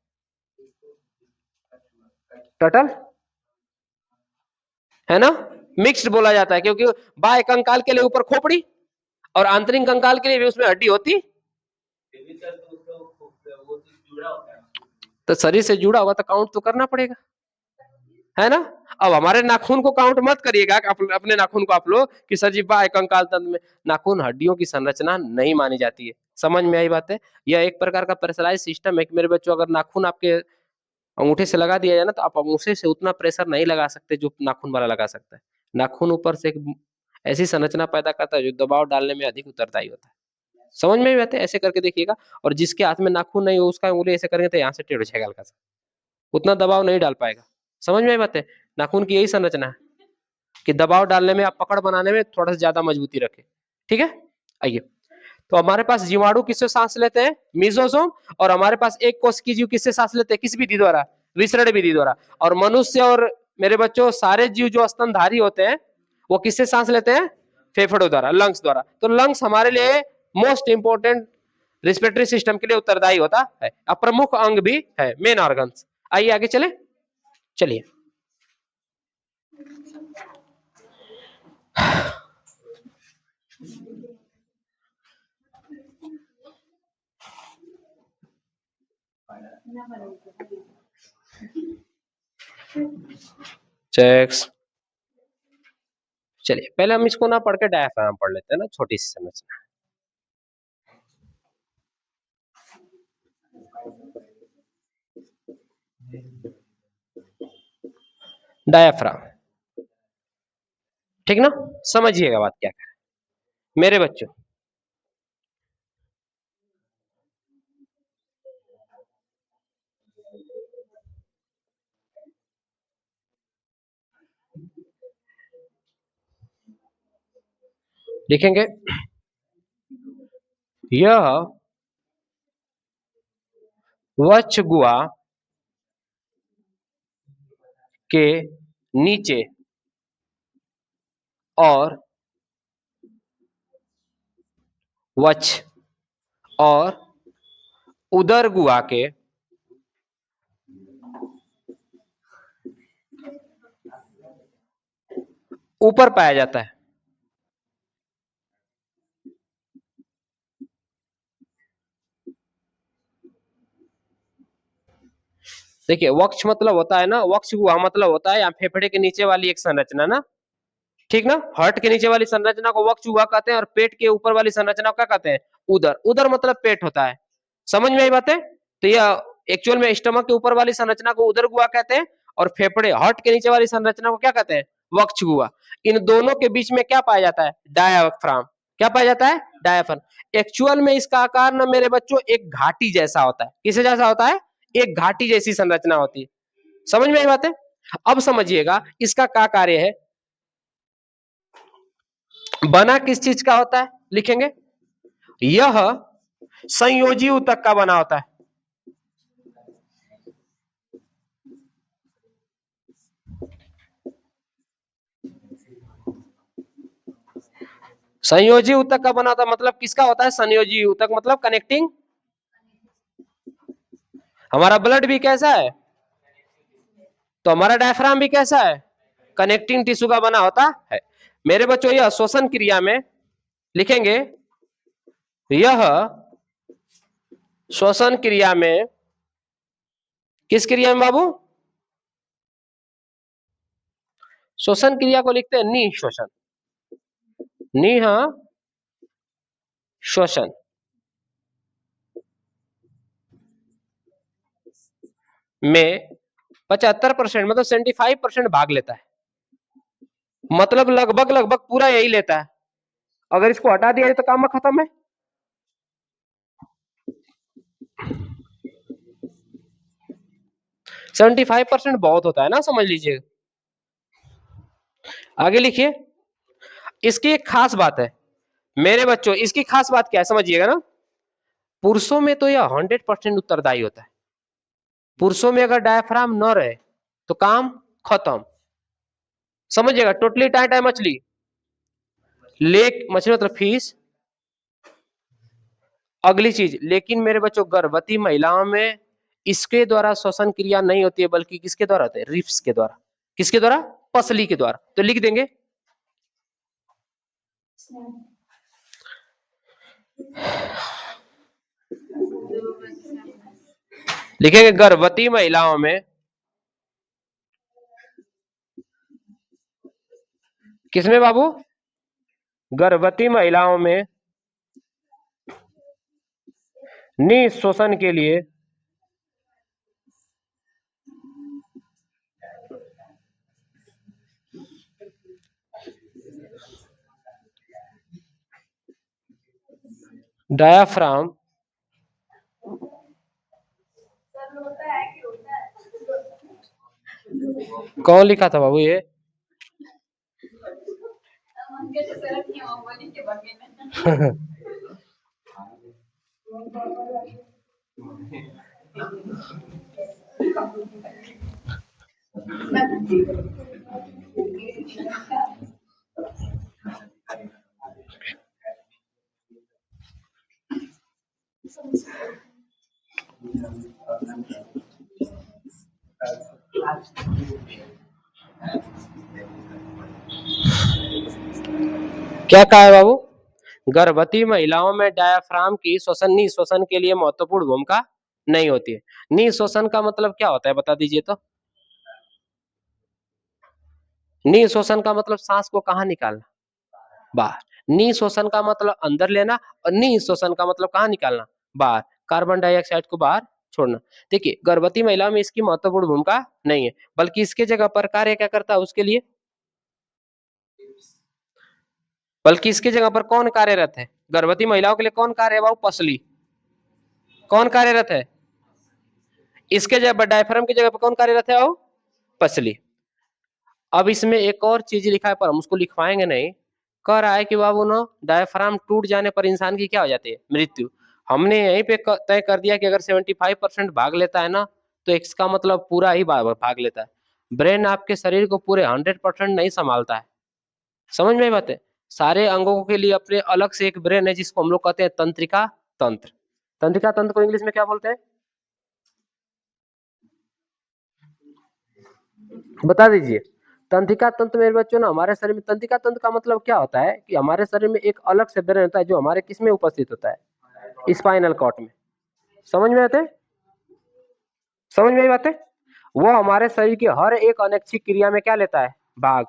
टोटल है ना, मिक्स्ड बोला जाता है, क्योंकि बाह्य कंकाल के लिए ऊपर खोपड़ी और आंतरिक कंकाल के लिए भी उसमें हड्डी होती, तो शरीर से जुड़ा होगा तो काउंट तो करना पड़ेगा, है ना। अब हमारे नाखून को काउंट मत करिएगा अपने नाखून को आप लोग कि सर जी बाह्य कंकाल तंत्र में नाखून हड्डियों की संरचना नहीं मानी जाती है। समझ में आई बात है? यह एक प्रकार का प्रेशराइज सिस्टम है कि मेरे बच्चों अगर नाखून आपके अंगूठे से लगा दिया जाए ना, तो आप अंगूठे से उतना प्रेशर नहीं लगा सकते जो नाखून वाला लगा सकता है। नाखून ऊपर से एक ऐसी संरचना पैदा करता है जो दबाव डालने में अधिक उत्तरदायी होता है। समझ में भी आते हैं? ऐसे करके देखिएगा। और जिसके हाथ में नाखून नहीं हो उसका उंगली ऐसे करेंगे तो यहाँ से टेढ़ हो जाएगा हल्का सा, उतना दबाव नहीं डाल पाएगा। समझ में आई बात है? नाखून की यही संरचना है कि दबाव डालने में, आप पकड़ बनाने में थोड़ा सा ज्यादा मजबूती रखे। ठीक है, आइए। तो हमारे पास जीवाणु किससे सांस लेते हैं? मीजोसोम। और हमारे पास एक कोशिकीय जीव किससे सांस लेते हैं? किस विधि द्वारा? विसरण विधि द्वारा। और मनुष्य और मेरे बच्चों सारे जीव जो स्तनधारी होते हैं वो किससे सांस लेते हैं? फेफड़ों द्वारा, लंग्स द्वारा। तो लंग्स हमारे लिए मोस्ट इंपोर्टेंट रिस्पिरेटरी सिस्टम के लिए उत्तरदायी होता है, अब प्रमुख अंग भी है, मेन ऑर्गन्स। आइए आगे चले, चलिए। चेक्स। चलिए पहले हम इसको ना पढ़ के डायफ्राम पढ़ लेते हैं ना, छोटी सी संरचना। डायफ्राम, ठीक ना? समझिएगा बात क्या है मेरे बच्चों। लिखेंगे यह वक्ष गुहा के नीचे और वक्ष और उदर गुहा के ऊपर पाया जाता है। देखिए वक्ष मतलब होता है ना, वक्ष गुहा मतलब होता है यहाँ फेफड़े के नीचे वाली एक संरचना ना, ठीक ना। हार्ट के नीचे वाली संरचना को वक्ष गुहा कहते हैं, और पेट के ऊपर वाली संरचना को क्या कहते हैं? उदर। उदर मतलब पेट होता है। समझ में आई बात है? तो यह एक्चुअल में स्टमक के ऊपर वाली संरचना को उदर गुहा कहते हैं, और फेफड़े हार्ट के नीचे वाली संरचना को क्या कहते हैं? वक्ष गुहा। इन दोनों के बीच में क्या पाया जाता है? डायाफ्राम। क्या पाया जाता है? डायाफ्राम। एक्चुअल में इसका आकार ना मेरे बच्चों एक घाटी जैसा होता है। किस जैसा होता है? एक घाटी जैसी संरचना होती है। समझ में आई बात है? अब समझिएगा इसका क्या कार्य है। बना किस चीज का होता है? लिखेंगे यह संयोजी ऊतक का बना होता है। संयोजी ऊतक का बना होता है मतलब किसका होता है? संयोजी ऊतक मतलब कनेक्टिंग। हमारा ब्लड भी कैसा है? तो हमारा डायफ्राम भी कैसा है? कनेक्टिंग टिश्यू का बना होता है। मेरे बच्चों यह श्वसन क्रिया में, लिखेंगे यह श्वसन क्रिया में, किस क्रिया में बाबू? श्वसन क्रिया को लिखते हैं निःश्वसन। निः श्वसन में 75% मतलब 75% भाग लेता है, मतलब लगभग लगभग पूरा यही लेता है। अगर इसको हटा दिया जाए तो काम खत्म है। 75% बहुत होता है ना, समझ लीजिए। आगे लिखिए। इसकी एक खास बात है मेरे बच्चों, इसकी खास बात क्या है समझिएगा ना। पुरुषों में तो यह 100% उत्तरदायी होता है। पुरुषों में अगर डायफ्राम न रहे तो काम खत्म, समझिएगा। टोटली टाई टाई मछली, लेक मछली मतलब फिश। अगली चीज, लेकिन मेरे बच्चों गर्भवती महिलाओं में इसके द्वारा श्वसन क्रिया नहीं होती है, बल्कि किसके द्वारा होते हैं? रिफ्स के द्वारा। किसके द्वारा? पसली के द्वारा। तो लिख देंगे लिखेंगे गर्भवती महिलाओं में, किसमें बाबू? गर्भवती महिलाओं में निःश्वसन के लिए डायाफ्राम कौन लिखा था बाबू ये? क्या कहा है बाबू? गर्भवती महिलाओं में डायाफ्राम की श्वसन निःश्वसन के लिए महत्वपूर्ण भूमिका नहीं होती है। निःश्वसन का मतलब क्या होता है बता दीजिए तो। निःश्वसन का मतलब सांस को कहाँ निकालना? बाहर। निःश्वसन का मतलब अंदर लेना, और निःश्वसन का मतलब कहाँ निकालना? बाहर। कार्बन डाइऑक्साइड को बाहर छोड़ना। देखिए गर्भवती महिलाओं में इसकी महत्वपूर्ण भूमिका नहीं है, बल्कि इसके जगह पर कार्य क्या करता है उसके लिए? बल्कि इसके जगह पर कौन कार्यरत है? गर्भवती महिलाओं के लिए कौन कार्य है बाबू? पसली। कौन कार्यरत है? इसके जगह पर डायफ्राम की जगह पर कौन कार्यरत है बाबू? पसली। अब इसमें एक और चीज लिखा है पर हम उसको लिखवाएंगे नहीं। कह रहा है कि बाबू ना डायफ्राम टूट जाने पर इंसान की क्या हो जाती है? मृत्यु। हमने यहीं पे तय कर दिया कि अगर 75% भाग लेता है ना, तो इसका मतलब पूरा ही भाग लेता है। ब्रेन आपके शरीर को पूरे 100% नहीं संभालता है, समझ में आई बात है? सारे अंगों के लिए अपने अलग से एक ब्रेन है, जिसको हम लोग कहते हैं तंत्रिका तंत्र। तंत्रिका तंत्र को इंग्लिश में क्या बोलते हैं बता दीजिए? तंत्रिका तंत्र मेरे बच्चों ना हमारे शरीर में, तंत्रिका तंत्र का मतलब क्या होता है कि हमारे शरीर में एक अलग से ब्रेन होता है, जो हमारे किस में उपस्थित होता है? स्पाइनल कॉर्ड में। समझ में आते हैं? समझ में आई बात है? वो हमारे शरीर की हर एक अनैच्छिक क्रिया में क्या लेता है? भाग।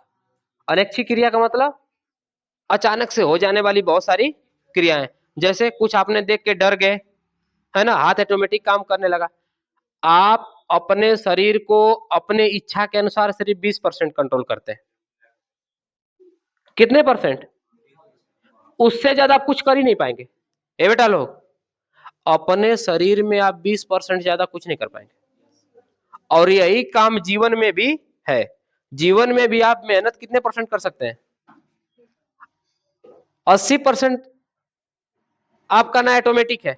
अनैच्छिक क्रिया का मतलब अचानक से हो जाने वाली बहुत सारी क्रियाएं। जैसे कुछ आपने देख के डर गए, है ना, हाथ ऑटोमेटिक काम करने लगा। आप अपने शरीर को अपने इच्छा के अनुसार सिर्फ 20% कंट्रोल करते हैं। कितने परसेंट? उससे ज्यादा आप कुछ कर ही नहीं पाएंगे। ए बेटा लोग, अपने शरीर में आप 20% ज्यादा कुछ नहीं कर पाएंगे। और यही काम जीवन में भी है। जीवन में भी आप मेहनत कितने परसेंट कर सकते हैं? 80% आपका ना ऑटोमेटिक है।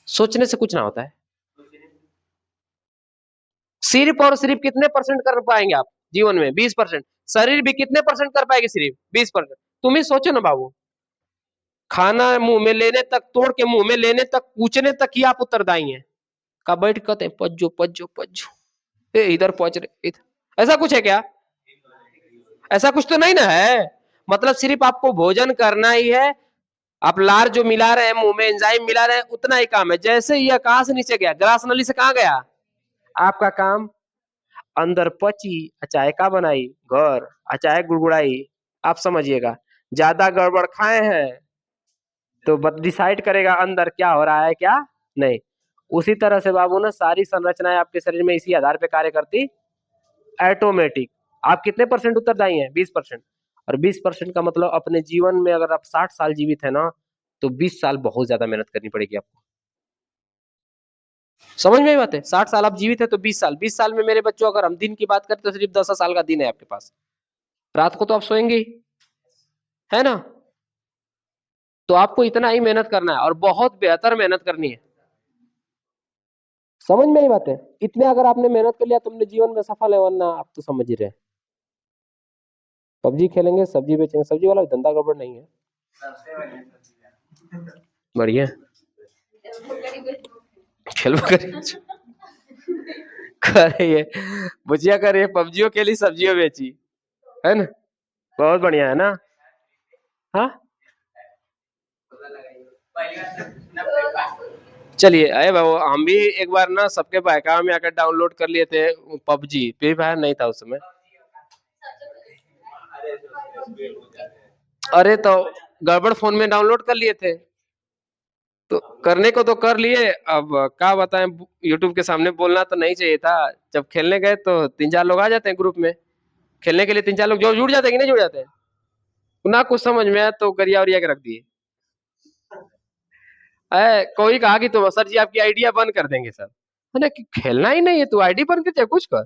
सोचने से कुछ ना होता है। सिर्फ और सिर्फ कितने परसेंट कर पाएंगे आप जीवन में? 20%। शरीर भी कितने परसेंट कर पाएगी? सिर्फ 20%। तुम ही सोचो ना बाबू, खाना मुंह में लेने तक, तोड़ के मुंह में लेने तक, पूछने तक ही आप उत्तरदायी हैं। का बैठ कहते हैं पज्जो पज्जो पज्जो, इधर पहुंच रहे इधर। ऐसा कुछ है क्या? ऐसा कुछ तो नहीं ना है। मतलब सिर्फ आपको भोजन करना ही है। आप लार जो मिला रहे हैं मुंह में, एंजाइम मिला रहे हैं, उतना ही काम है। जैसे ये कहां से नीचे गया, ग्रास नली से कहां गया? आपका काम अंदर पची, चाहे का बनाई घर, चाहे गुड़गुड़ाई। आप समझिएगा, ज्यादा गड़बड़ खाए हैं तो डिसाइड करेगा अंदर क्या हो रहा है क्या नहीं। उसी तरह से बाबू ना सारी संरचनाएं आपके शरीर में इसी आधार पे कार्य करती, ऑटोमेटिक। आप कितने परसेंट उत्तरदायी हैं? 20%। और 20% का मतलब अपने जीवन में अगर आप 60 साल जीवित है ना, तो 20 साल बहुत ज्यादा मेहनत करनी पड़ेगी आपको। समझ में आई बात है? 60 साल आप जीवित है तो 20 साल, 20 साल में मेरे बच्चों अगर हम दिन की बात करें तो सिर्फ 10 साल का दिन है आपके पास। रात को तो आप सोएंगे ही, है ना? तो आपको इतना ही मेहनत करना है और बहुत बेहतर मेहनत करनी है। समझ में आई बात है? इतने अगर आपने मेहनत कर लिया तुमने जीवन में सफल है, वरना आप तो समझ ही रहे। पबजी खेलेंगे, सब्जी बेचेंगे, सब्जी वाला धंधा गड़बड़ नहीं है, बढ़िया। खेल कर रही है, भुजिया कर रही है, पबजियों के लिए सब्जियों बेची, है ना? बहुत बढ़िया है ना? हाँ चलिए, अरे बाबू हम भी एक बार ना सबके बहकावे में आकर डाउनलोड कर लिए थे पबजी, फ्री फायर नहीं था उस समय। अरे तो गड़बड़ फोन में डाउनलोड कर लिए थे, तो करने को तो कर लिए, अब क्या बताएं, यूट्यूब के सामने बोलना तो नहीं चाहिए था। जब खेलने गए तो 3-4 लोग आ जाते हैं ग्रुप में, खेलने के लिए 3-4 लोग जो जुड़ जाते हैं कि नहीं जुड़ जाते हैं, ना कुछ समझ में आया तो गरिया उरिया के रख दिए। कोई कहा कि तुम सर जी आपकी आइडिया बंद कर देंगे सर, मैंने कि खेलना ही नहीं है तू आईडी बंद कर चाहे कुछ कर,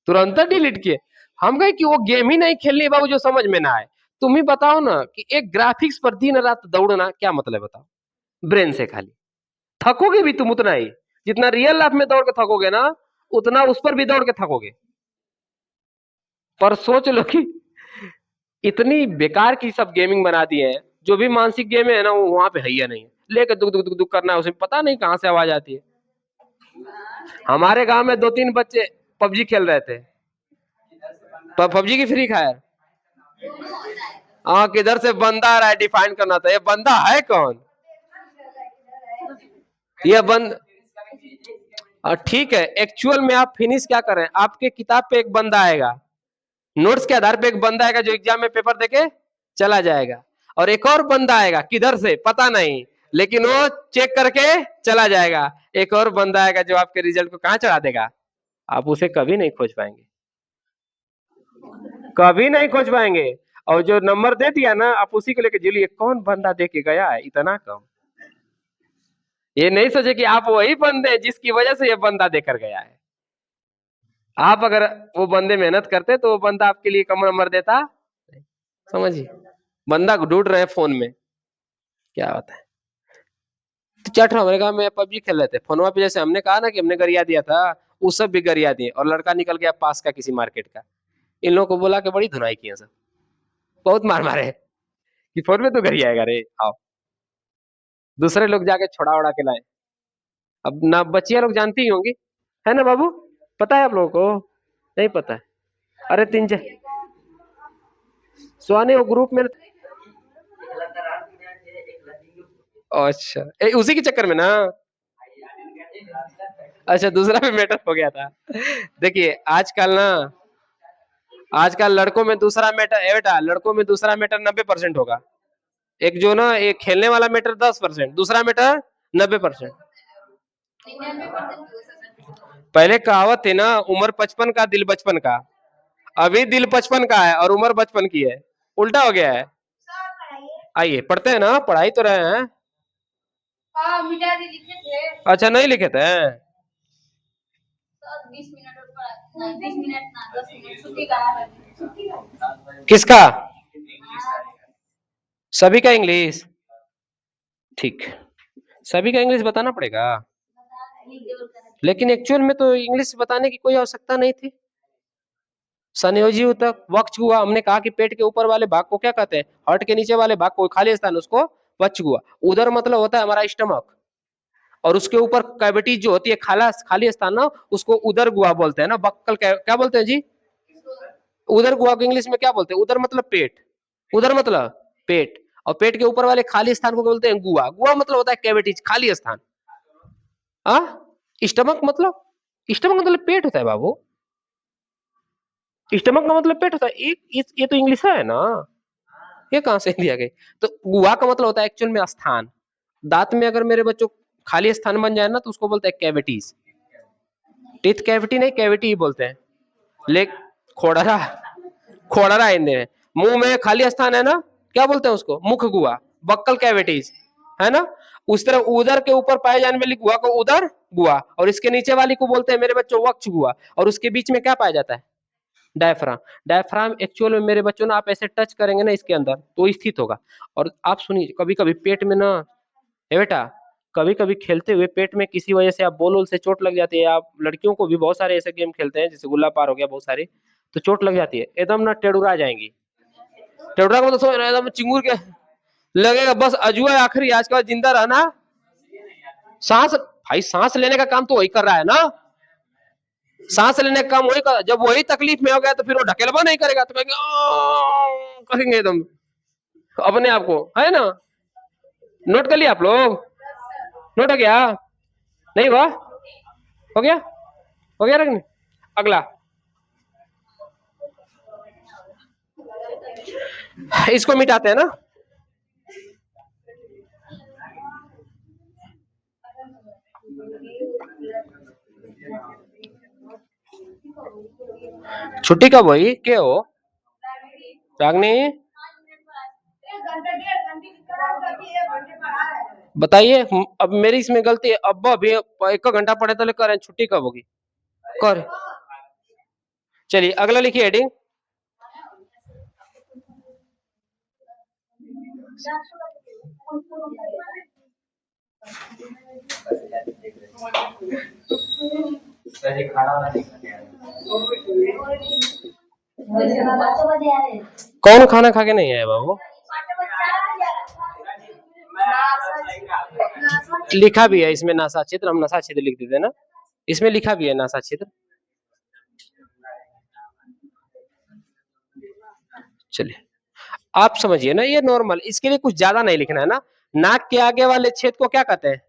तुरंत डिलीट किए। हम कहे कि वो गेम ही नहीं खेलनी बाबू जो समझ में ना आए। तुम ही बताओ ना कि एक ग्राफिक्स पर दिन रात दौड़ना क्या मतलब, बताओ, ब्रेन से खाली थकोगे भी तुम उतना ही, जितना रियल लाइफ में दौड़ के थकोगे ना, उतना उस पर भी दौड़ के थकोगे। पर सोच लो कि इतनी बेकार की सब गेमिंग बना दी है, जो भी मानसिक गेम है ना वो वहां पे है ही नहीं है, लेकर दुक दुक दुक दुक करना है, उसमें पता नहीं कहां से आवाज आती है। हमारे गांव में 2-3 बच्चे पबजी खेल रहे थे, पबजी की फ्री फायर, हाँ किधर से बंदा आ रहा है डिफाइन करना था, ये बंदा है कौन, ये बंद। ठीक है, एक्चुअल में आप फिनिश क्या करें, आपके किताब पे एक बंदा आएगा, नोट्स के आधार पे एक बंदा आएगा जो एग्जाम में पेपर देके चला जाएगा, और एक और बंदा आएगा किधर से पता नहीं, लेकिन वो चेक करके चला जाएगा। एक और बंदा आएगा जो आपके रिजल्ट को कहां चढ़ा देगा, आप उसे कभी नहीं खोज पाएंगे, कभी नहीं खोज पाएंगे। और जो नंबर दे दिया ना आप उसी को लेके जुलिए, कौन बंदा दे के गया है इतना कम, ये नहीं सोचे कि आप वही बंदे हैं जिसकी वजह से ये बंदा देकर गया है। आप अगर वो बंदे मेहनत करते तो वो बंदा आपके लिए कम नंबर देता, समझिए, बंदा ढूंढ रहे हैं फोन में, क्या होता है। तो चट हमारे गांव में पबजी खेल रहे थे फोनवा पे, जैसे हमने कहा ना कि हमने गरिया दिया था, वो सब भी गरिया दिए, और लड़का निकल गया पास का किसी मार्केट का, इन लोगों को बोला कि बड़ी धुनाई की है सब, बहुत मार मारे कि फोन में तो गरिया है, रे आओ, दूसरे लोग जाके छोड़ा उड़ा के लाए। अब ना बच्चियां लोग जानती ही होंगी, है ना बाबू, पता है आप लोगों को? नहीं पता है? अरे तीन चार सुहाने वो ग्रुप में, अच्छा उसी के चक्कर में ना, अच्छा दूसरा भी मैटर हो गया था। देखिए आजकल लड़कों में दूसरा मैटर है बेटा, लड़कों में दूसरा मैटर 90% होगा, एक जो ना एक खेलने वाला मैटर 10%, दूसरा मैटर 90%। पहले कहावत थी ना, उम्र 55 का दिल बचपन का, अभी दिल 55 का है और उम्र बचपन की है, उल्टा हो गया है। आइए पढ़ते हैं ना, पढ़ाई तो रहे हैं। अच्छा नहीं लिखे थे, 20 मिनट किसका, सभी का इंग्लिश, ठीक, सभी का इंग्लिश बताना पड़ेगा, लेकिन एक्चुअल में तो इंग्लिश बताने की कोई आवश्यकता नहीं थी। संयोजी ऊतक, वक्ष गुहा, हमने कहा कि पेट के ऊपर वाले भाग को क्या कहते हैं, हार्ट के नीचे वाले भाग को खाली स्थान उसको वक्ष गुहा, उधर मतलब होता है हमारा स्टमक, और उसके ऊपर कैविटी जो होती है खाला खाली स्थान ना, उसको उदर गुहा बोलते हैं ना, बक्कल क्या बोलते हैं जी, उदर गुहा को इंग्लिश में क्या बोलते हैं, उदर मतलब पेट, उदर मतलब पेट, और पेट के ऊपर वाले खाली स्थान को बोलते हैं गुहा, गुहा मतलब होता है कैविटी खाली स्थान। हाँ स्टमक मतलब पेट होता है बाबू, स्टमक का मतलब पेट होता है, ये तो इंग्लिश है ना, ये कहां से लिया गया। तो गुहा का मतलब होता है एक्चुअल में स्थान, दांत में अगर मेरे बच्चों खाली स्थान बन जाए ना तो उसको बोलते हैं कैविटीज, टीथ कैविटी नहीं कैविटी ही बोलते हैं। लेक खोड़रा, खोड़रा हिंदी में, मुंह में खाली स्थान है ना, क्या बोलते हैं उसको, मुख गुहा, बक्कल कैविटीज, है ना। उस तरह उदर के ऊपर पाए जाने वाली गुहा को उदर गुहा, और इसके नीचे वाली को बोलते हैं मेरे बच्चों वक्ष गुहा, और उसके बीच में क्या पाया जाता है, डायफ्राम। डायफ्राम एक्चुअल में मेरे बच्चों ना, आप ऐसे टच करेंगे ना इसके अंदर तो स्थित होगा। और आप सुनिए, कभी कभी पेट में ना, है बेटा, कभी कभी खेलते हुए पेट में किसी वजह से आप बॉल वॉल से चोट लग जाती है। आप लड़कियों को भी बहुत सारे ऐसे गेम खेलते हैं, जैसे गुल्ला पार हो गया, बहुत सारे, तो चोट लग जाती है, एकदम ना टेढ़ुरा जाएंगी। टेढ़ुरा को तो समझ रहे हैं, एकदम चिंगूर के लगेगा, बस अजुआ है आखिरी, आज के बाद जिंदा रहना। सांस, भाई सांस लेने का काम तो वही कर रहा है ना, सांस लेने का काम वही कर, जब वही तकलीफ में हो गया तो फिर वो ढकेलवा नहीं करेगा, तो कहेंगे करेंगे एकदम अपने आप को, है ना। नोट कर लिया आप लोग, नोट हो गया, नहीं हुआ, हो गया, हो गया रखने। अगला, इसको मिटाते हैं ना। छुट्टी कब हुई, क्या हो रागनी, बताइए। अब मेरी इसमें गलती है, अब अभी 1 घंटा पढ़े तो कर रहे हैं, छुट्टी कब होगी, कर। चलिए अगला लिखिए हेडिंग। कौन खाना खा के नहीं आया बाबू, लिखा भी है इसमें नासा क्षेत्र, हम नशा क्षेत्र लिख देते हैं ना, इसमें लिखा भी है नासा क्षेत्र। चलिए आप समझिए ना, ये नॉर्मल, इसके लिए कुछ ज्यादा नहीं लिखना है ना। नाक के आगे वाले छेद को क्या कहते हैं,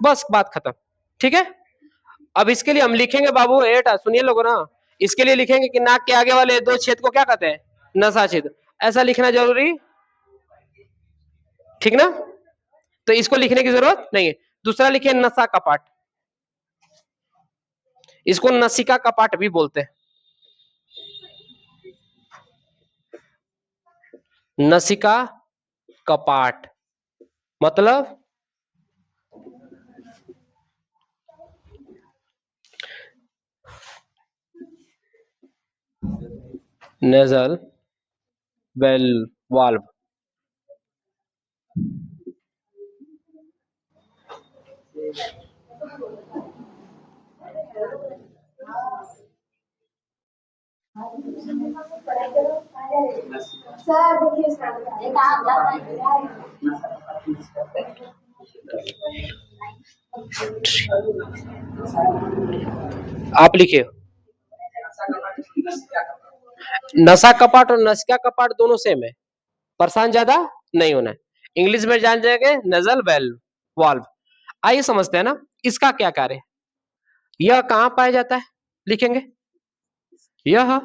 बस बात खत्म, ठीक है। अब इसके लिए हम लिखेंगे बाबू, एटा सुनिए लोगों ना, इसके लिए लिखेंगे कि नाक के आगे वाले 2 छेद को क्या कहते हैं, नसा छेद, ऐसा लिखना जरूरी, ठीक ना। तो इसको लिखने की जरूरत नहीं है। दूसरा लिखिए नसा कपाट, इसको नसिका कपाट भी बोलते हैं, नसिका कपाट मतलब नेजल बेल वाल्व। आप लिखिए, नसा कपाट और नसिका कपाट दोनों सेम है, परेशान ज्यादा नहीं होना है। इंग्लिश में जान जाएंगे नजल बेल वाल्व। आइए समझते हैं ना, इसका क्या कार्य है, यह कहां पाया जाता है, लिखेंगे यह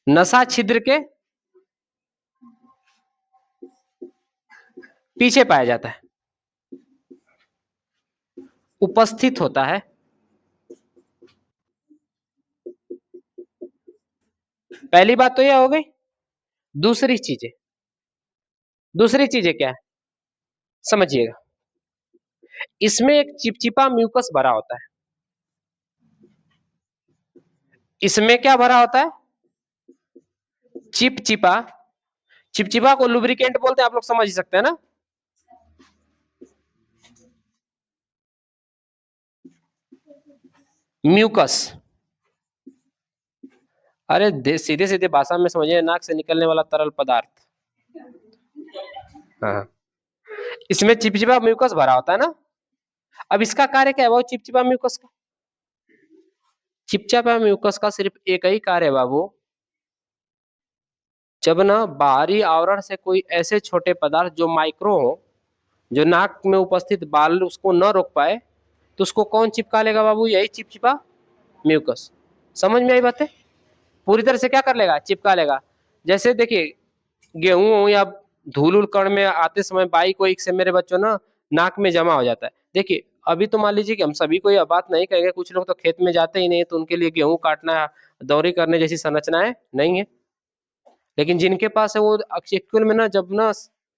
नसा छिद्र के पीछे पाया जाता है, उपस्थित होता है। पहली बात तो यह हो गई। दूसरी चीजें क्या है, समझिएगा, इसमें एक चिपचिपा म्यूकस भरा होता है, इसमें क्या भरा होता है, चिपचिपा। चिपचिपा को लुब्रिकेंट बोलते हैं, आप लोग समझ ही सकते हैं ना। म्यूकस, अरे सीधे सीधे भाषा में समझिए, नाक से निकलने वाला तरल पदार्थ। हाँ, इसमें चिपचिपा म्यूकस भरा होता है ना। अब इसका कार्य क्या है बाबू, चिपचिपा म्यूकस का, चिपचिपा म्यूकस का सिर्फ एक ही कार्य है बाबू, जब ना बाहरी आवरण से कोई ऐसे छोटे पदार्थ जो माइक्रो हो, जो नाक में उपस्थित बाल उसको न रोक पाए, तो उसको कौन चिपका लेगा बाबू, यही चिपचिपा म्यूकस। समझ में आई बातें, पूरी तरह से क्या कर लेगा, चिपका लेगा। जैसे देखिए गेहूं हो या धूल उल कण में आते समय बाइक वाइक से मेरे बच्चों ना नाक में जमा हो जाता है। देखिए अभी तो मान लीजिए कि हम सभी को यह बात नहीं कहेंगे, कुछ लोग तो खेत में जाते ही नहीं, तो उनके लिए गेहूं काटना, दौरी करने जैसी संरचनाएं नहीं है। लेकिन जिनके पास है वो एक्चुअल में ना, जब ना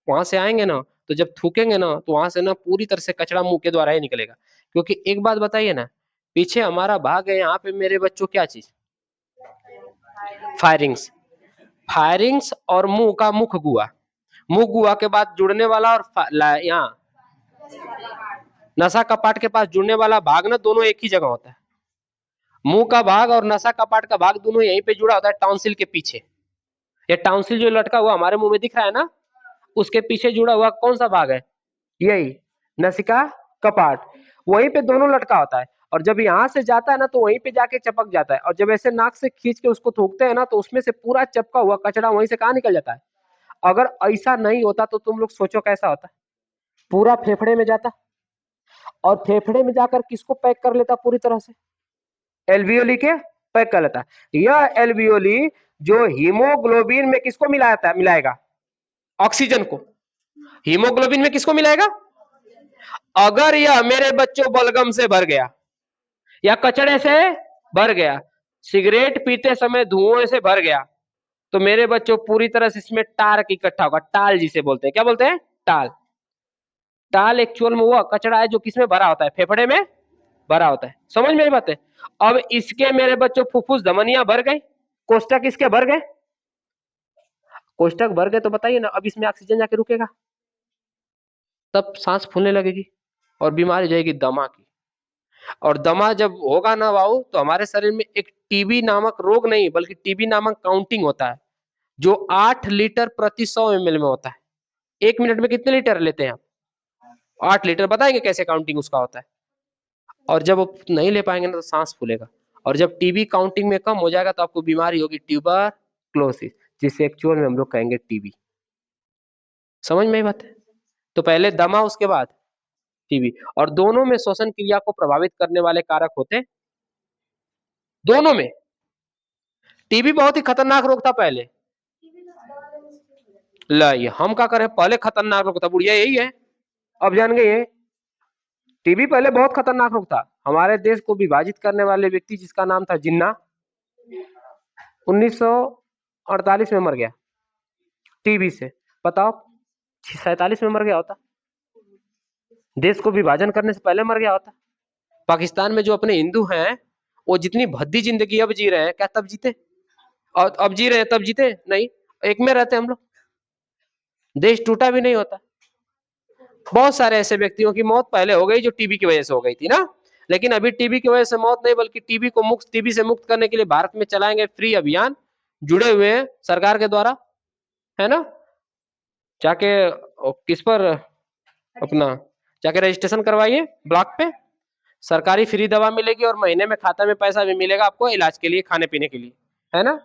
वहां से आएंगे ना, तो जब थूकेंगे ना, तो वहां से ना पूरी तरह से कचरा मुंह के द्वारा ही निकलेगा। क्योंकि एक बात बताइए ना, पीछे हमारा भाग है, यहाँ पे मेरे बच्चों क्या चीज, फायरिंग्स। फायरिंग्स और मुंह का मुख गुआ, मुख गुआ के बाद जुड़ने वाला और यहाँ नसा कपाट के पास जुड़ने वाला भाग ना, दोनों एक ही जगह होता है। मुंह का भाग और नसा कपाट का भाग दोनों यहीं पे जुड़ा होता है, टाउनसिल के पीछे। ये टाउनसिल जो लटका हुआ हमारे मुंह में दिख रहा है ना, उसके पीछे जुड़ा हुआ कौन सा भाग है, यही नसिका कपाट, वहीं पे दोनों लटका होता है। और जब यहाँ से जाता है ना, तो वहीं पे जाके चपक जाता है, और जब ऐसे नाक से खींच के उसको थूकते हैं ना, तो उसमें से पूरा चपका हुआ कचरा वहीं से कहाँ निकल जाता है। अगर ऐसा नहीं होता तो तुम लोग सोचो कैसा होता, पूरा फेफड़े में जाता, और फेफड़े में जाकर किसको पैक कर लेता पूरी तरह से, एल्वियोली के पैक कर लेता। यह एल्वियोली जो हीमोग्लोबिन में किसको मिलाता मिलाएगा, ऑक्सीजन को। हीमोग्लोबिन में किसको मिलाएगा, अगर यह मेरे बच्चों बलगम से भर गया या कचड़े से भर गया, सिगरेट पीते समय धुएं से भर गया, तो मेरे बच्चों पूरी तरह से इसमें टार इकट्ठा होगा, टाल जिसे बोलते हैं, क्या बोलते हैं, टाल। टाल एक्चुअल में वो कचरा है जो किसमें भरा होता है, फेफड़े में भरा होता है। समझ मेरी बात है। अब इसके मेरे बच्चों फुफ्फुस धमनियां भर गई, कोष्टक इसके भर गए, कोष्टक भर गए तो बताइए ना, अब इसमें ऑक्सीजन जाके रुकेगा, तब सांस फूलने लगेगी और बीमारी जाएगी दमा की। और दमा जब होगा ना बाबू, तो हमारे शरीर में एक टीबी नामक रोग नहीं बल्कि टीबी नामक काउंटिंग होता है, जो 8 लीटर प्रति 100 ml में होता है। 1 मिनट में कितने लीटर लेते हैं आप, 8 लीटर। बताएंगे कैसे काउंटिंग उसका होता है। और जब आप नहीं ले पाएंगे ना, तो सांस फूलेगा, और जब टीबी काउंटिंग में कम हो जाएगा तो आपको बीमारी होगी ट्यूबरक्लोसिस, जिसे एक्चुअल में हम लोग कहेंगे टीबी। समझ में आई बात है। तो पहले दमा, उसके बाद टीबी, और दोनों में श्वसन क्रिया को प्रभावित करने वाले कारक होते हैं, दोनों में। टीबी बहुत ही खतरनाक रोग था पहले, लाइए हम क्या करें, पहले खतरनाक रोग था, बुढ़िया यही है, अब जान गए हैं। टीबी पहले बहुत खतरनाक रोग था, हमारे देश को विभाजित करने वाले व्यक्ति जिसका नाम था जिन्ना, 1948 में मर गया टीबी से। बताओ 47 में मर गया होता, देश को विभाजन करने से पहले मर गया होता। पाकिस्तान में जो अपने हिंदू हैं, वो जितनी भद्दी जिंदगी अब जी रहे हैं, क्या तब जीते, और अब जी रहे हैं तब जीते नहीं, एक में रहते हम लोग, देश टूटा भी नहीं होता। बहुत सारे ऐसे व्यक्तियों की मौत पहले हो गई जो टीबी की वजह से हो गई थी ना, लेकिन अभी टीबी की वजह से मौत नहीं, बल्कि टीबी से मुक्त करने के लिए भारत में चलाएंगे फ्री अभियान, जुड़े हुए हैं सरकार के द्वारा, है ना। जाके किस पर अपना जाके रजिस्ट्रेशन करवाइए, ब्लॉक पे सरकारी फ्री दवा मिलेगी, और महीने में खाता में पैसा भी मिलेगा आपको इलाज के लिए, खाने पीने के लिए, है ना।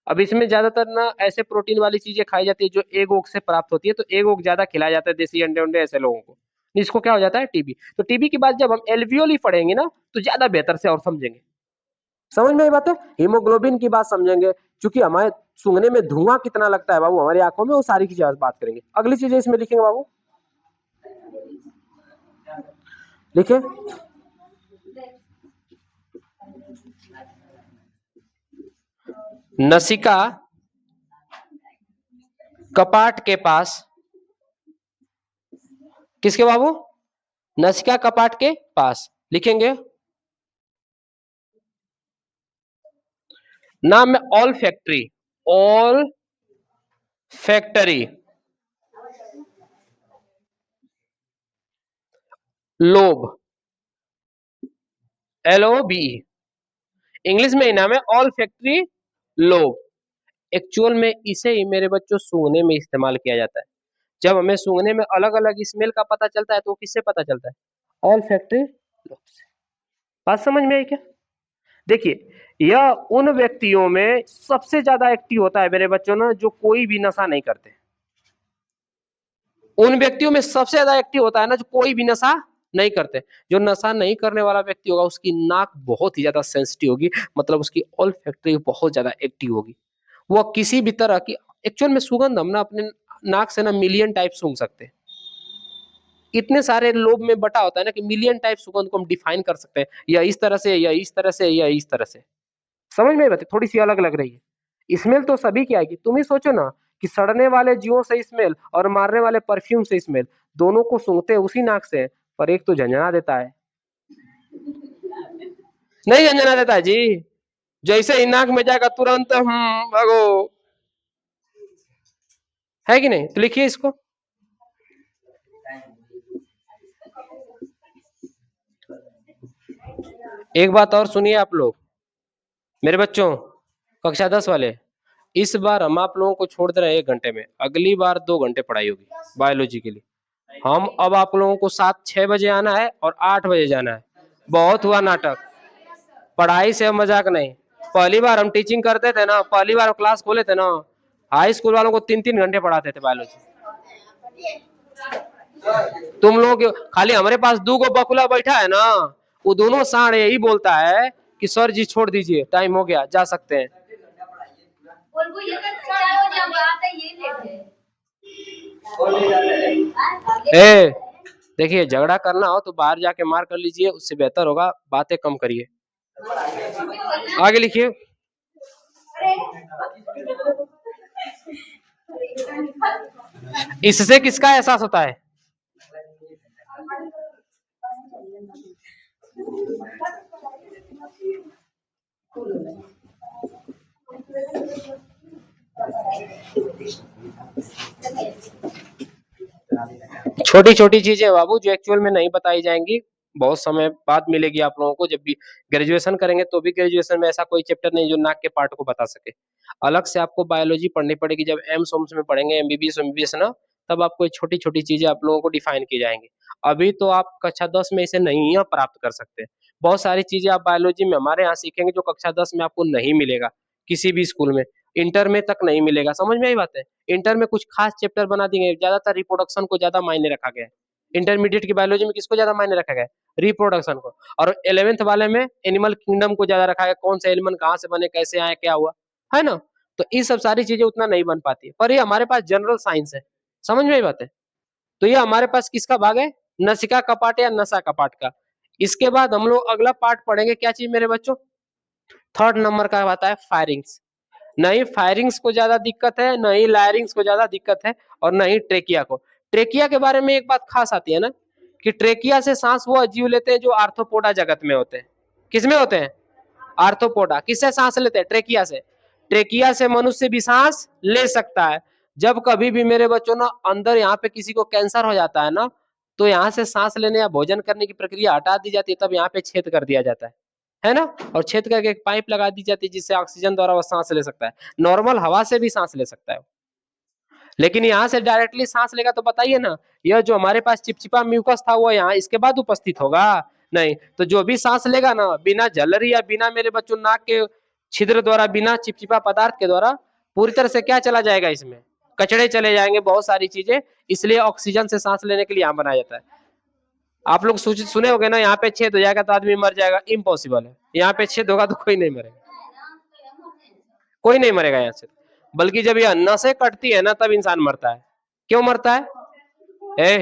अब इसमें ज्यादातर ना ऐसे प्रोटीन वाली चीजें खाई जाती है जो एग ओग से प्राप्त होती है, तो एग ओग ज्यादा खिलाया जाता है, देसी अंडे उंडे ऐसे लोगों को, इसको क्या हो जाता है, टीबी। तो टीबी की बात जब हम एल्वियोली पढ़ेंगे ना, तो ज्यादा बेहतर से और समझेंगे। समझ में आई बात है। हीमोग्लोबिन की बात समझेंगे, क्योंकि हमारे सूंघने में धुआं कितना लगता है बाबू हमारी आंखों में, वो सारी की बात करेंगे। अगली चीजें इसमें लिखेंगे बाबू, लिखे, नसिका कपाट के पास, किसके बाबू, नसिका कपाट के पास लिखेंगे। नाम है all factory, all factory lobe, LOB, English में ही नाम है ऑल फैक्ट्री लोब। एक्चुअल में इसे ही मेरे बच्चों सूंघने में इस्तेमाल किया जाता है। जब हमें सूंघने में अलग अलग स्मेल का पता चलता है, तो किससे पता चलता है, ऑल फैक्ट्री लोब से। बात समझ में आई क्या। देखिए, यह उन व्यक्तियों में सबसे ज्यादा एक्टिव होता है मेरे बच्चों ना, जो कोई भी नशा नहीं करते। उन व्यक्तियों में सबसे ज्यादा एक्टिव होता है ना, जो कोई भी नशा नहीं करते। जो नशा नहीं करने वाला व्यक्ति होगा, उसकी नाक बहुत ही ज्यादा सेंसिटिव होगी, मतलब उसकी ऑल फैक्ट्री बहुत ज्यादा एक्टिव होगी। वो किसी भी तरह की, एक्चुअल में सुगंध हम ना अपने नाक से ना मिलियन टाइप सूंघ सकते हैं। इतने सारे लोब में बटा होता है ना, कि मिलियन टाइप सुगंध को हम डिफाइन कर सकते हैं, या इस तरह से, या इस तरह से, या इस तरह से। समझ में बात, थोड़ी सी अलग लग रही है। स्मेल तो सभी की आएगी। तुम ही सोचो ना, कि सड़ने वाले जीवों से स्मेल और मारने वाले परफ्यूम से स्मेल, दोनों को सूंघते उसी नाक से, पर एक तो झंझना देता है, नहीं अंजना देता जी, जैसे ही नाक में जाएगा तुरंत भागो, है कि नहीं? तो लिखिए इसको। एक बात और सुनिए आप लोग, मेरे बच्चों, कक्षा 10 वाले, इस बार हम आप लोगों को छोड़ दे रहे हैं 1 घंटे में, अगली बार 2 घंटे पढ़ाई होगी बायोलॉजी के लिए। हम अब आप लोगों को 7-6 बजे आना है और 8 बजे जाना है। बहुत हुआ नाटक, पढ़ाई से मजाक नहीं। पहली बार हम टीचिंग करते थे ना, पहली बार क्लास खोले थे ना, हाई स्कूल वालों को 3-3 घंटे पढ़ाते थे बायोलॉजी। तुम लोग खाली हमारे पास 2 गो बकुला बैठा है ना, वो दोनों साढ़ यही बोलता है कि सर जी छोड़ दीजिए, टाइम हो गया, जा सकते हैं। ए देखिए, झगड़ा करना हो तो बाहर जाके मार कर लीजिए, उससे बेहतर होगा, बातें कम करिए। आगे लिखिए। इससे किसका एहसास होता है? छोटी छोटी चीजें बाबू, जो एक्चुअल में नहीं बताई जाएंगी, बहुत समय बाद मिलेगी आप लोगों को, जब भी ग्रेजुएशन करेंगे तो भी ग्रेजुएशन में ऐसा कोई चैप्टर नहीं जो नाक के पार्ट को बता सके। अलग से आपको बायोलॉजी पढ़नी पड़ेगी, जब एम्स ओम्स में पढ़ेंगे, एमबीबीएस एमबीबीएस ना, तब आपको छोटी छोटी चीजें आप लोगों को डिफाइन की जाएंगी। अभी तो आप कक्षा 10 में इसे नहीं प्राप्त कर सकते। बहुत सारी चीजें आप बायोलॉजी में हमारे यहाँ सीखेंगे जो कक्षा 10 में आपको नहीं मिलेगा किसी भी स्कूल में, इंटर में तक नहीं मिलेगा। समझ में आई बात है? इंटर में कुछ खास चैप्टर बना दिए, ज्यादातर रिप्रोडक्शन को ज्यादा मायने रखा गया है। इंटरमीडिएट की बायोलॉजी में किसको ज्यादा मायने रखा गया है? रिप्रोडक्शन को। और 11th वाले में एनिमल किंगडम को ज्यादा रखा गया, कौन से एनिमल कहाँ से बने, कैसे आए, क्या हुआ, है ना? तो ये सब सारी चीजें उतना नहीं बन पाती, पर ये हमारे पास जनरल साइंस है। समझ में आई बात है? तो ये हमारे पास किसका भाग है? नसिका कपाट या नसा कपाट का। इसके बाद हम लोग अगला पार्ट पढ़ेंगे, क्या चीज मेरे बच्चों? 3rd नंबर का आता है फायरिंग्स। नहीं फायरिंग्स को ज्यादा दिक्कत है, नहीं लायरिंग्स को ज्यादा दिक्कत है, और नहीं ट्रेकिया को। ट्रेकिया के बारे में एक बात खास आती है ना, कि ट्रेकिया से सांस वो जीव लेते हैं जो आर्थ्रोपोडा जगत में होते हैं। किसमें होते हैं? आर्थ्रोपोडा। किससे सांस लेते हैं? ट्रेकिया से। ट्रेकिया से मनुष्य भी सांस ले सकता है। जब कभी भी मेरे बच्चों ना अंदर यहाँ पे किसी को कैंसर हो जाता है ना, तो यहाँ से सांस लेने या भोजन करने की प्रक्रिया हटा दी जाती है, तब यहाँ पे छेद कर दिया जाता है ना? और छेद करके एक पाइप लगा दी जाती है जिससे ऑक्सीजन द्वारा वो सांस ले सकता है। नॉर्मल हवा से भी सांस ले सकता है, लेकिन यहाँ से डायरेक्टली सांस लेगा तो बताइए ना, यह जो हमारे पास चिपचिपा म्यूकस था वो यहाँ इसके बाद उपस्थित होगा? नहीं। तो जो भी सांस लेगा ना, बिना झलरी या बिना मेरे बच्चों नाक के छिद्र द्वारा, बिना चिपचिपा पदार्थ के द्वारा, पूरी तरह से क्या चला जाएगा? इसमें कचड़े चले जाएंगे, बहुत सारी चीजें। इसलिए ऑक्सीजन से सांस लेने के लिए यहाँ बनाया जाता है। आप लोग सुने होंगे ना, यहाँ पे छेद हो जाएगा तो आदमी मर जाएगा, इम्पॉसिबल है। यहाँ पे छेद होगा तो कोई नहीं मरेगा, कोई नहीं मरेगा यहाँ से। बल्कि जब यह नसें कटती है ना, तब इंसान मरता है। क्यों मरता है?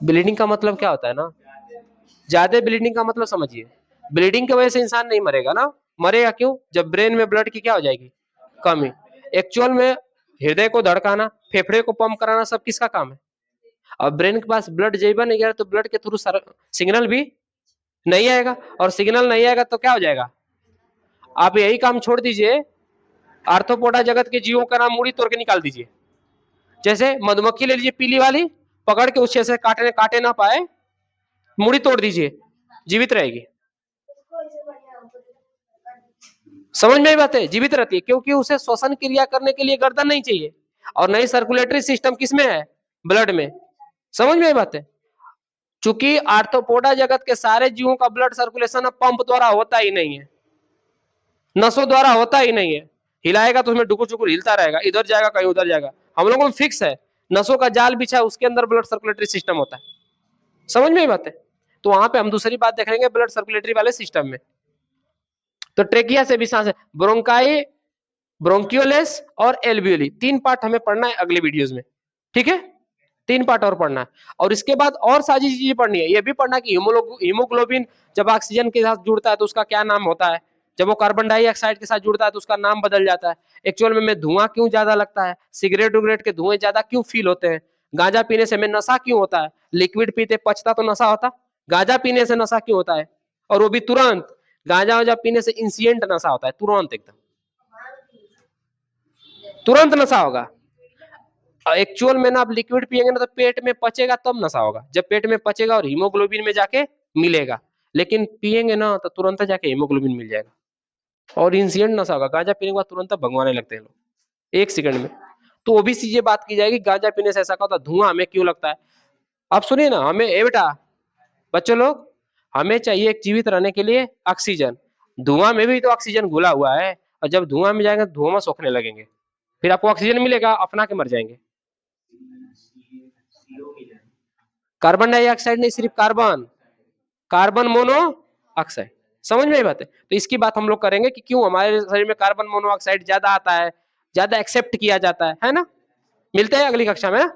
ब्लीडिंग का मतलब क्या होता है ना, ज्यादा ब्लीडिंग का मतलब समझिए। ब्लीडिंग की वजह से इंसान नहीं मरेगा ना, मरेगा क्यों? जब ब्रेन में ब्लड की क्या हो जाएगी? कमी। एक्चुअल में हृदय को धड़काना, फेफड़े को पंप कराना सब किसका काम है? अब ब्रेन के पास ब्लड जेबा नहीं गया तो ब्लड के थ्रू सिग्नल भी नहीं आएगा, और सिग्नल नहीं आएगा तो क्या हो जाएगा? आप यही काम छोड़ दीजिए, आर्थ्रोपोडा जगत के जीवों का नाम मुड़ी तोड़ के निकाल दीजिए। जैसे मधुमक्खी ले लीजिए, पीली वाली, पकड़ के उससे से काटे ना पाए, मुड़ी तोड़ दीजिए, जीवित रहेगी। समझ में बात है? जीवित रहती है, क्योंकि उसे श्वसन क्रिया करने के लिए गर्दन नहीं चाहिए, और नई सर्कुलेटरी सिस्टम किसमें है? ब्लड में। समझ में बात है? चूंकि आर्थ्रोपोडा जगत के सारे जीवों का ब्लड सर्कुलेशन पंप द्वारा होता ही नहीं है, नसों द्वारा होता ही नहीं है। हिलाएगा तो उसमें डुकुर चुकुर हिलता रहेगा, इधर जाएगा कहीं उधर जाएगा। हम लोगों में फिक्स है, नसों का जाल बिछा है, उसके अंदर ब्लड सर्कुलेटरी सिस्टम होता है। समझ में बात है? तो वहां पे हम दूसरी बात देखेंगे ब्लड सर्कुलेटरी वाले सिस्टम में। तो ट्रेकिया से भी सांस है, ब्रोंकाई, ब्रोंकियोलेस और एल्वियोली, 3 पार्ट हमें पढ़ना है अगले वीडियोस में। ठीक है? 3 पार्ट और पढ़ना है, और इसके बाद और सारी चीजें पढ़नी है। ये भी पढ़ना कि हीमोग्लोबिन जब ऑक्सीजन के साथ जुड़ता है तो उसका क्या नाम होता है, जब वो कार्बन डाइऑक्साइड के साथ जुड़ता है तो उसका नाम बदल जाता है। एक्चुअल में धुआं क्यों ज्यादा लगता है, सिगरेट उगरेट के धुएं ज्यादा क्यों फील होते हैं, गांजा पीने से हमें नशा क्यों होता है, लिक्विड पीते पचता तो नशा होता, गांजा पीने से नशा क्यों होता है? और वो भी तुरंत। गांजा वाजा पीने से इंसिडेंट नशा होता है, तुरंत एकदम तुरंत नशा होगा। एक्चुअल में ना आप लिक्विड पिएंगे ना तो पेट में पचेगा तब नशा होगा, जब पेट में पचेगा और हीमोग्लोबिन में जाके मिलेगा। लेकिन पिएंगे ना तो तुरंत जाके हीमोग्लोबिन मिल जाएगा और इंसिडेंट नशा होगा। गांजा पीने के बाद तुरंत भगवाने लगते हैं लोग 1 सेकंड में। तो वो भी चीजें बात की जाएगी, गांजा पीने से ऐसा होता है, धुआं हमें क्यों लगता है? आप सुनिए ना, हमें ए बेटा बच्चों लोग, हमें चाहिए एक जीवित रहने के लिए ऑक्सीजन। धुआं में भी तो ऑक्सीजन घुला हुआ है, और जब धुआं में जाएंगे धुआं में सोखने लगेंगे, फिर आपको ऑक्सीजन मिलेगा, अपना के मर जाएंगे। कार्बन डाइऑक्साइड नहीं, सिर्फ कार्बन, कार्बन मोनो ऑक्साइड। समझ में आई बात है? तो इसकी बात हम लोग करेंगे कि क्यों हमारे शरीर में कार्बन मोनोऑक्साइड ज्यादा आता है, ज्यादा एक्सेप्ट किया जाता है ना। मिलते हैं अगली कक्षा में ना।